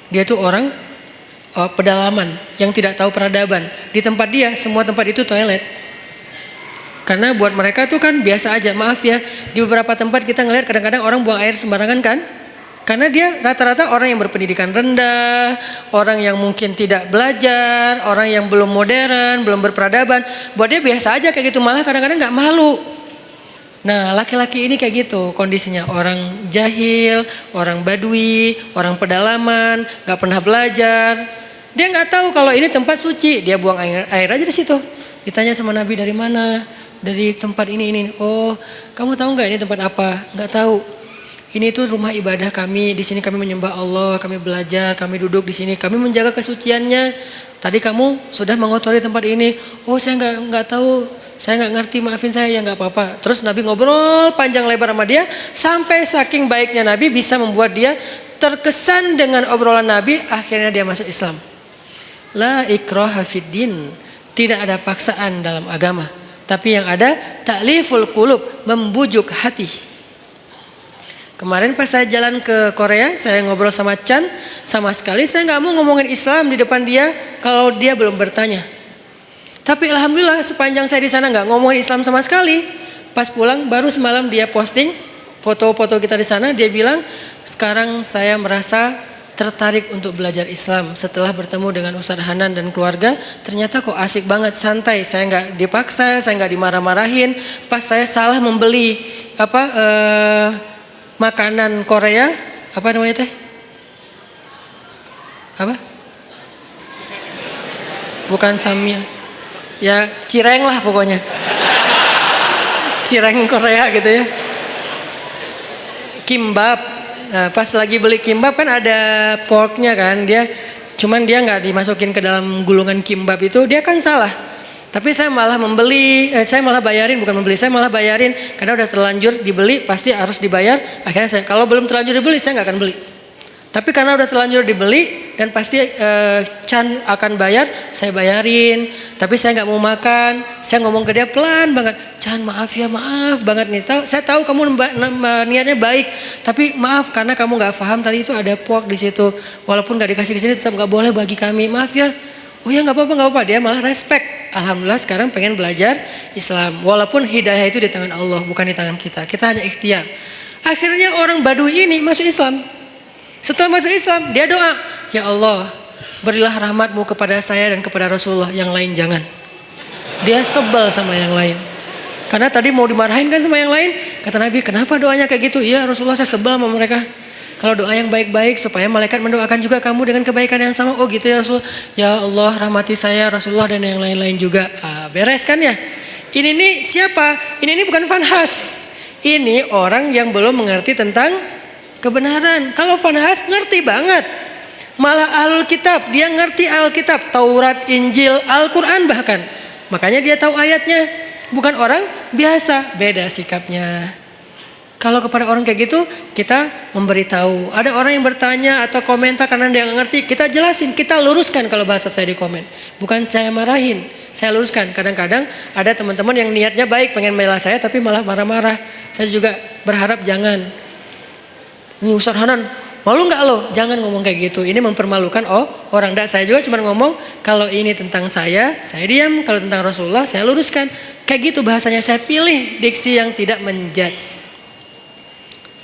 Dia tuh orang pedalaman yang tidak tahu peradaban. Di tempat dia, semua tempat itu toilet. Karena buat mereka tuh kan biasa aja. Maaf ya, di beberapa tempat kita ngelihat kadang-kadang orang buang air sembarangan kan. Karena dia rata-rata orang yang berpendidikan rendah, orang yang mungkin tidak belajar, orang yang belum modern, belum berperadaban. Buat dia biasa aja kayak gitu, malah kadang-kadang gak malu. Nah laki-laki ini kayak gitu kondisinya, orang jahil, orang badui, orang pedalaman, gak pernah belajar. Dia gak tahu kalau ini tempat suci, dia buang air aja di situ. Ditanya sama Nabi, dari mana? Dari tempat ini. Oh, kamu tahu gak ini tempat apa? Gak tahu. Ini tuh rumah ibadah kami, di sini kami menyembah Allah, kami belajar, kami duduk di sini, kami menjaga kesuciannya. Tadi kamu sudah mengotori tempat ini. Oh, saya nggak tahu. Saya nggak ngerti, maafin saya, ya nggak apa-apa. Terus Nabi ngobrol panjang lebar sama dia, sampai saking baiknya Nabi bisa membuat dia terkesan dengan obrolan Nabi, akhirnya dia masuk Islam. La ikraha fid din, tidak ada paksaan dalam agama, tapi yang ada ta'liful qulub, membujuk hati. Kemarin pas saya jalan ke Korea, saya ngobrol sama Chan, sama sekali saya nggak mau ngomongin Islam di depan dia kalau dia belum bertanya. Tapi alhamdulillah sepanjang saya di sana nggak ngomongin Islam sama sekali. Pas pulang baru semalam dia posting foto-foto kita di sana, dia bilang sekarang saya merasa tertarik untuk belajar Islam setelah bertemu dengan Ustadz Hanan dan keluarga. Ternyata kok asik banget, santai, saya nggak dipaksa, saya nggak dimarah-marahin. Pas saya salah membeli makanan Korea, apa namanya teh? Apa? Bukan samyang. Ya cireng lah pokoknya. Cireng Korea gitu ya. Kimbab. Nah, pas lagi beli kimbab kan ada porknya kan, cuman dia nggak dimasukin ke dalam gulungan kimbab itu, dia kan salah. Tapi saya malah saya malah bayarin, bukan membeli, saya malah bayarin karena udah terlanjur dibeli pasti harus dibayar. Akhirnya kalau belum terlanjur dibeli saya nggak akan beli. Tapi karena udah terlanjur dibeli dan pasti Chan akan bayar, saya bayarin. Tapi saya nggak mau makan, saya ngomong ke dia pelan banget, Chan maaf ya, maaf banget nih. Saya tahu kamu niatnya baik, tapi maaf karena kamu nggak paham tadi itu ada pork di situ. Walaupun nggak dikasih ke sini tetap nggak boleh bagi kami, maaf ya. Oh ya nggak apa-apa. Dia malah respect. Alhamdulillah sekarang pengen belajar Islam. Walaupun hidayah itu di tangan Allah, bukan di tangan kita. Kita hanya ikhtiar. Akhirnya orang Badui ini masuk Islam. Setelah masuk Islam, dia doa, ya Allah, berilah rahmatmu kepada saya dan kepada Rasulullah, yang lain jangan. Dia sebel sama yang lain. Karena tadi mau dimarahin kan sama yang lain. Kata Nabi, kenapa doanya kayak gitu? Iya Rasulullah, saya sebel sama mereka. Kalau doa yang baik-baik supaya malaikat mendoakan juga kamu dengan kebaikan yang sama. Oh gitu ya Rasul. Ya Allah rahmati saya, Rasulullah dan yang lain-lain juga. Beres kan ya? Ini nih siapa? Ini bukan Fanhas. Ini orang yang belum mengerti tentang kebenaran. Kalau Fanhas ngerti banget. Malah Alkitab, dia ngerti Alkitab, Taurat, Injil, Al-Quran bahkan. Makanya dia tahu ayatnya. Bukan orang biasa, beda sikapnya. Kalau kepada orang kayak gitu, kita memberitahu. Ada orang yang bertanya atau komentar karena dia nggak ngerti, kita jelasin, kita luruskan kalau bahasa saya di komen. Bukan saya marahin, saya luruskan. Kadang-kadang ada teman-teman yang niatnya baik, pengen membela saya, tapi malah marah-marah. Saya juga berharap jangan. Ini Ustadz Hanan, malu nggak lo? Jangan ngomong kayak gitu. Ini mempermalukan orang. Saya juga cuma ngomong kalau ini tentang saya diam. Kalau tentang Rasulullah, saya luruskan. Kayak gitu bahasanya, saya pilih diksi yang tidak menjudge.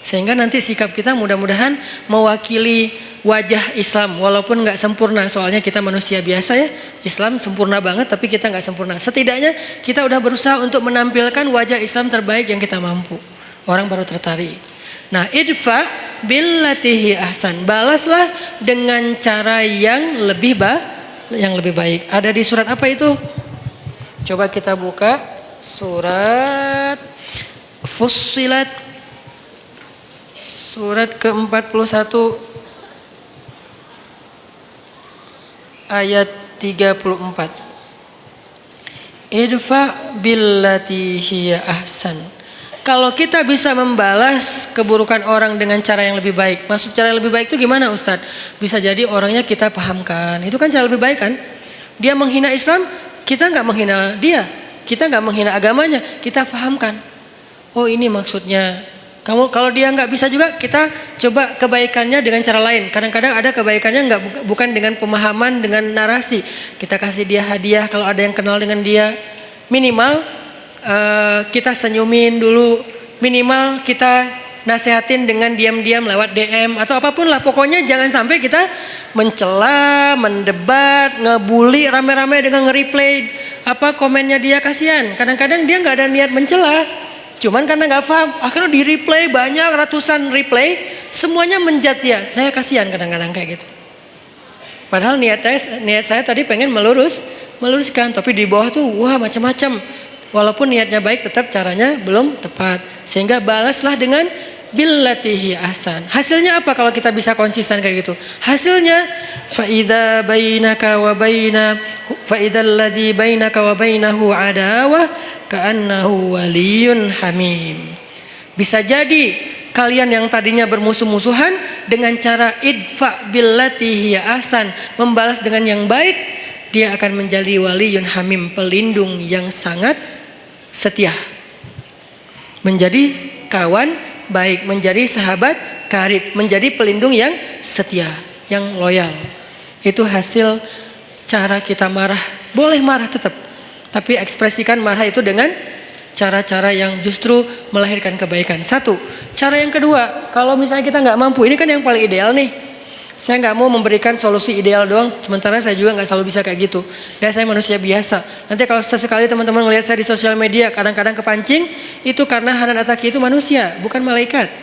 Sehingga nanti sikap kita mudah-mudahan mewakili wajah Islam. Walaupun nggak sempurna, soalnya kita manusia biasa ya. Islam sempurna banget tapi kita nggak sempurna. Setidaknya kita udah berusaha untuk menampilkan wajah Islam terbaik yang kita mampu. Orang baru tertarik. Nah, idfa billatihi ahsan. Balaslah dengan cara yang lebih baik. Ada di surat apa itu? Coba kita buka surat Fussilat. Surat ke-41 ayat 34. Idfa billati hiya ahsan. Kalau kita bisa membalas keburukan orang dengan cara yang lebih baik. Maksud cara yang lebih baik itu gimana Ustadz? Bisa jadi orangnya kita pahamkan. Itu kan cara lebih baik kan? Dia menghina Islam, kita nggak menghina dia. Kita nggak menghina agamanya, kita pahamkan. Oh ini maksudnya. Kalau dia nggak bisa juga, kita coba kebaikannya dengan cara lain. Kadang-kadang ada kebaikannya bukan dengan pemahaman, dengan narasi. Kita kasih dia hadiah kalau ada yang kenal dengan dia. Minimal kita senyumin dulu. Minimal kita nasehatin dengan diam-diam lewat DM atau apapun lah. Pokoknya jangan sampai kita mencela, mendebat, ngebully rame-rame dengan nge-replay komennya dia. Kasihan. Kadang-kadang dia nggak ada niat mencela. Cuman karena nggak paham, akhirnya di replay banyak ratusan replay, semuanya menjat dia. Saya kasihan kadang-kadang kayak gitu. Padahal niat saya tadi pengen meluruskan, tapi di bawah tuh wah macam-macam. Walaupun niatnya baik, tetap caranya belum tepat. Sehingga balaslah dengan billatihi ahsan. Hasilnya apa kalau kita bisa konsisten kayak gitu? Hasilnya faidza alladzi bainaka wa bainahu adawah ka'annahu waliyyun hamim. Bisa jadi kalian yang tadinya bermusuh-musuhan dengan cara idfa billatihi ahsan, membalas dengan yang baik, dia akan menjadi waliyyun hamim, pelindung yang sangat setia. Menjadi kawan baik, menjadi sahabat karib, menjadi pelindung yang setia, yang loyal. Itu hasil cara kita marah. Boleh marah tetap, tapi ekspresikan marah itu dengan cara-cara yang justru melahirkan kebaikan. Satu. Cara yang kedua, kalau misalnya kita nggak mampu, ini kan yang paling ideal nih. Saya nggak mau memberikan solusi ideal doang, sementara saya juga nggak selalu bisa kayak gitu. Dan saya manusia biasa. Nanti kalau sesekali teman-teman melihat saya di sosial media, kadang-kadang kepancing, itu karena Hanan Ataki itu manusia, bukan malaikat.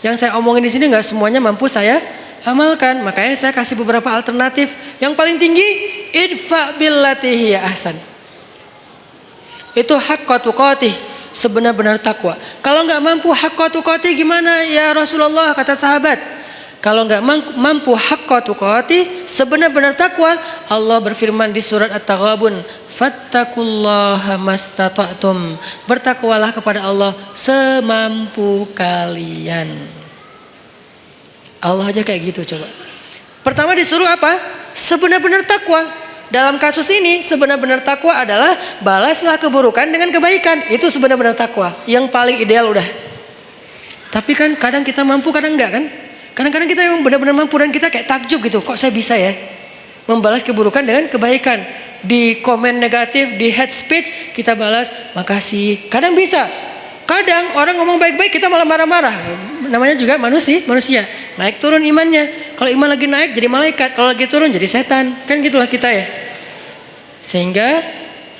Yang saya omongin di sini nggak semuanya mampu saya amalkan. Makanya saya kasih beberapa alternatif. Yang paling tinggi, idfa billati hiya ahsan. Itu haqqa tuqatih, sebenar-benar takwa. Kalau nggak mampu haqqa tuqatih gimana ya Rasulullah, kata sahabat? Kalau nggak mampu haqqa tuqatih, sebenar-benar takwa, Allah berfirman di surat At-Taghabun, fattaqullaha mastata'tum. Bertakwalah kepada Allah semampu kalian. Allah aja kayak gitu coba. Pertama disuruh apa? Sebenar-benar takwa. Dalam kasus ini sebenar-benar takwa adalah balaslah keburukan dengan kebaikan. Itu sebenar-benar takwa. Yang paling ideal udah. Tapi kan kadang kita mampu, kadang enggak kan? Kadang-kadang kita memang benar-benar mampu dan kita kayak takjub gitu. Kok saya bisa ya membalas keburukan dengan kebaikan? Di komen negatif, di hate speech kita balas makasih. Kadang bisa. Kadang orang ngomong baik-baik kita malah marah-marah. Namanya juga manusia. Naik turun imannya. Kalau iman lagi naik jadi malaikat, kalau lagi turun jadi setan. Kan gitulah kita ya. Sehingga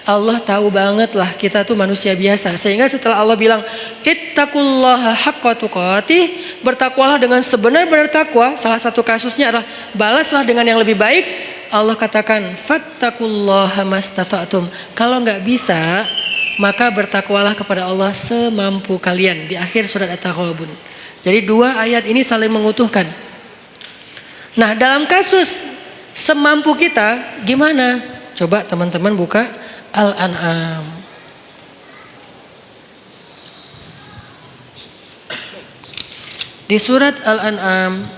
Allah tahu banget lah kita tuh manusia biasa. Sehingga setelah Allah bilang ittaqullaha haqqa tuqatih, bertakwalah dengan sebenar-benar takwa, salah satu kasusnya adalah balaslah dengan yang lebih baik. Allah katakan fattaqullaha mastata'tum. Kalau nggak bisa, maka bertakwalah kepada Allah semampu kalian. Di akhir surat At-Taghabun. Jadi dua ayat ini saling mengutuhkan. Nah, dalam kasus semampu kita gimana? Coba teman-teman buka Al-An'am. Di surat Al-An'am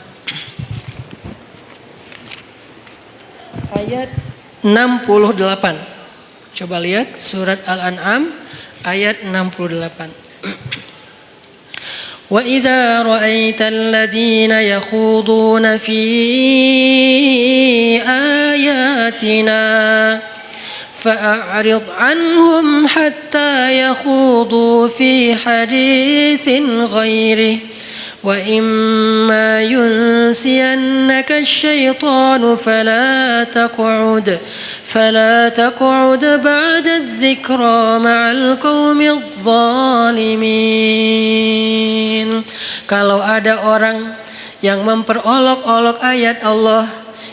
ayat 68. Coba lihat surat Al-An'am ayat 68. Wa idza ra'aital ladzina yakhuduna fi ayatina فأعرض عنهم حتى يخوضوا في حديث غيره وإما ينسينك الشيطان فلا تقعد بعد الذكرى مع القوم الظالمين. Kalau ada orang yang memperolok-olok ayat Allah,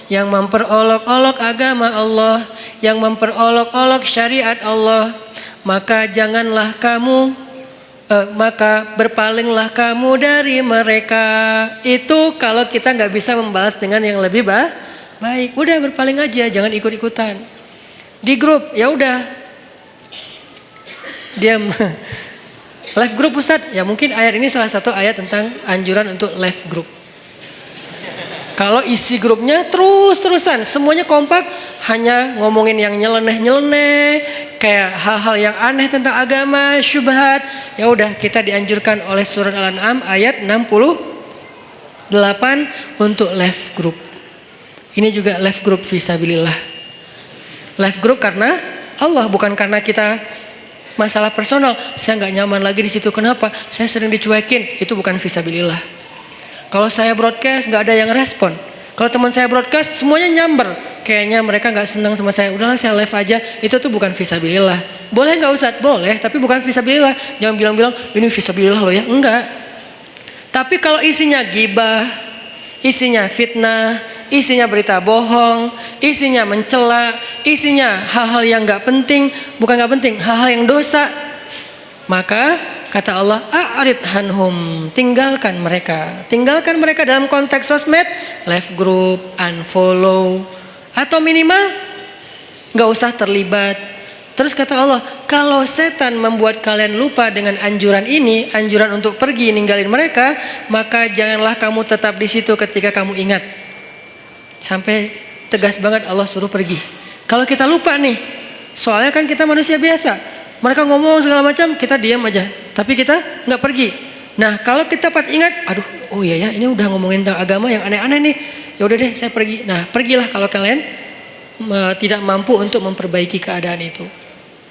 yang memperolok-olok agama Allah, yang memperolok-olok syariat Allah, maka maka berpalinglah kamu dari mereka. Itu kalau kita nggak bisa membalas dengan yang lebih baik, udah berpaling aja, jangan ikut-ikutan. Di grup, ya udah, diam. Live group Ustadz, ya mungkin ayat ini salah satu ayat tentang anjuran untuk live group. Kalau isi grupnya terus-terusan, semuanya kompak, hanya ngomongin yang nyeleneh-nyeleneh, kayak hal-hal yang aneh tentang agama, syubhat, ya udah kita dianjurkan oleh surat Al-An'am ayat 68 untuk live group. Ini juga live group fisabilillah. Live group karena Allah, bukan karena kita masalah personal. Saya nggak nyaman lagi di situ, kenapa? Saya sering dicuekin, itu bukan fisabilillah. Kalau saya broadcast nggak ada yang respon. Kalau teman saya broadcast semuanya nyamber. Kayaknya mereka nggak senang sama saya. Udahlah saya live aja. Itu tuh bukan fisabilillah. Boleh nggak Ustadz? Boleh. Tapi bukan fisabilillah. Jangan bilang-bilang ini fisabilillah loh ya. Enggak. Tapi kalau isinya gibah, isinya fitnah, isinya berita bohong, isinya mencela, isinya hal-hal yang nggak penting, bukan nggak penting, hal-hal yang dosa, maka kata Allah, a'rid hanhum, tinggalkan mereka dalam konteks sosmed, live group, unfollow, atau minimal nggak usah terlibat. Terus kata Allah, kalau setan membuat kalian lupa dengan anjuran ini, anjuran untuk pergi ninggalin mereka, maka janganlah kamu tetap di situ ketika kamu ingat. Sampai tegas banget Allah suruh pergi. Kalau kita lupa nih, soalnya kan kita manusia biasa. Mereka ngomong segala macam, kita diam aja. Tapi kita nggak pergi. Nah, kalau kita pas ingat, aduh, oh iya ya, ini udah ngomongin tentang agama yang aneh-aneh nih. Ya udah deh, saya pergi. Nah, pergilah kalau kalian tidak mampu untuk memperbaiki keadaan itu.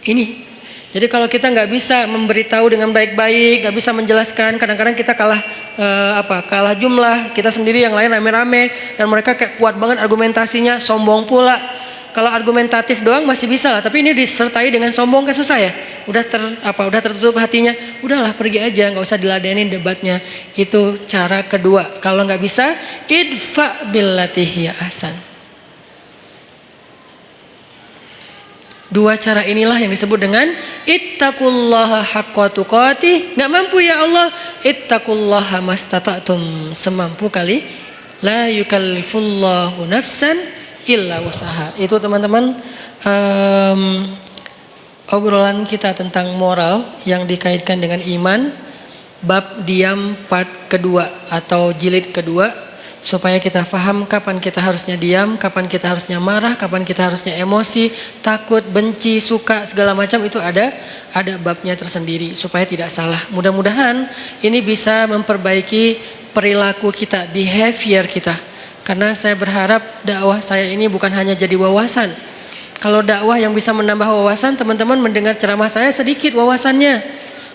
Ini. Jadi kalau kita nggak bisa memberitahu dengan baik-baik, nggak bisa menjelaskan, kadang-kadang kita kalah jumlah, kita sendiri yang lain rame-rame, dan mereka kayak kuat banget argumentasinya, sombong pula. Kalau argumentatif doang masih bisa lah, tapi ini disertai dengan sombong, kan susah ya. Udah tertutup hatinya, udahlah pergi aja, nggak usah diladenin debatnya. Itu cara kedua. Kalau nggak bisa, idfa billati hiya ahsan. Dua cara inilah yang disebut dengan ittaqullaha haqqa tuqatih. Nggak mampu ya Allah, ittaqullaha mastata'tum, semampu kali. La yukallifullahu nafsan illa usaha. Itu teman-teman obrolan kita tentang moral yang dikaitkan dengan iman, bab diam part kedua atau jilid kedua, supaya kita paham kapan kita harusnya diam, kapan kita harusnya marah, kapan kita harusnya emosi, takut, benci, suka, segala macam itu ada babnya tersendiri supaya tidak salah. Mudah-mudahan ini bisa memperbaiki perilaku kita, behavior kita. Karena saya berharap dakwah saya ini bukan hanya jadi wawasan. Kalau dakwah yang bisa menambah wawasan, teman-teman mendengar ceramah saya sedikit wawasannya.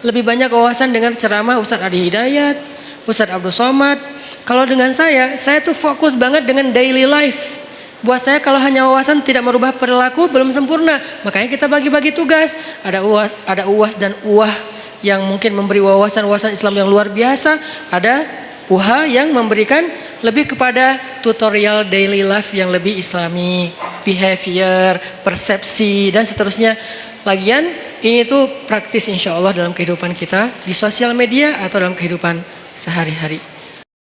Lebih banyak wawasan dengar ceramah Ustadz Adi Hidayat, Ustadz Abdul Somad. Kalau dengan saya tuh fokus banget dengan daily life. Buat saya kalau hanya wawasan tidak merubah perilaku belum sempurna. Makanya kita bagi-bagi tugas. Ada UAS dan UAH yang mungkin memberi wawasan Islam yang luar biasa. Ada UHA yang memberikan lebih kepada tutorial daily life yang lebih islami, behavior, persepsi, dan seterusnya. Lagian ini tuh praktis insya Allah dalam kehidupan kita di sosial media atau dalam kehidupan sehari-hari.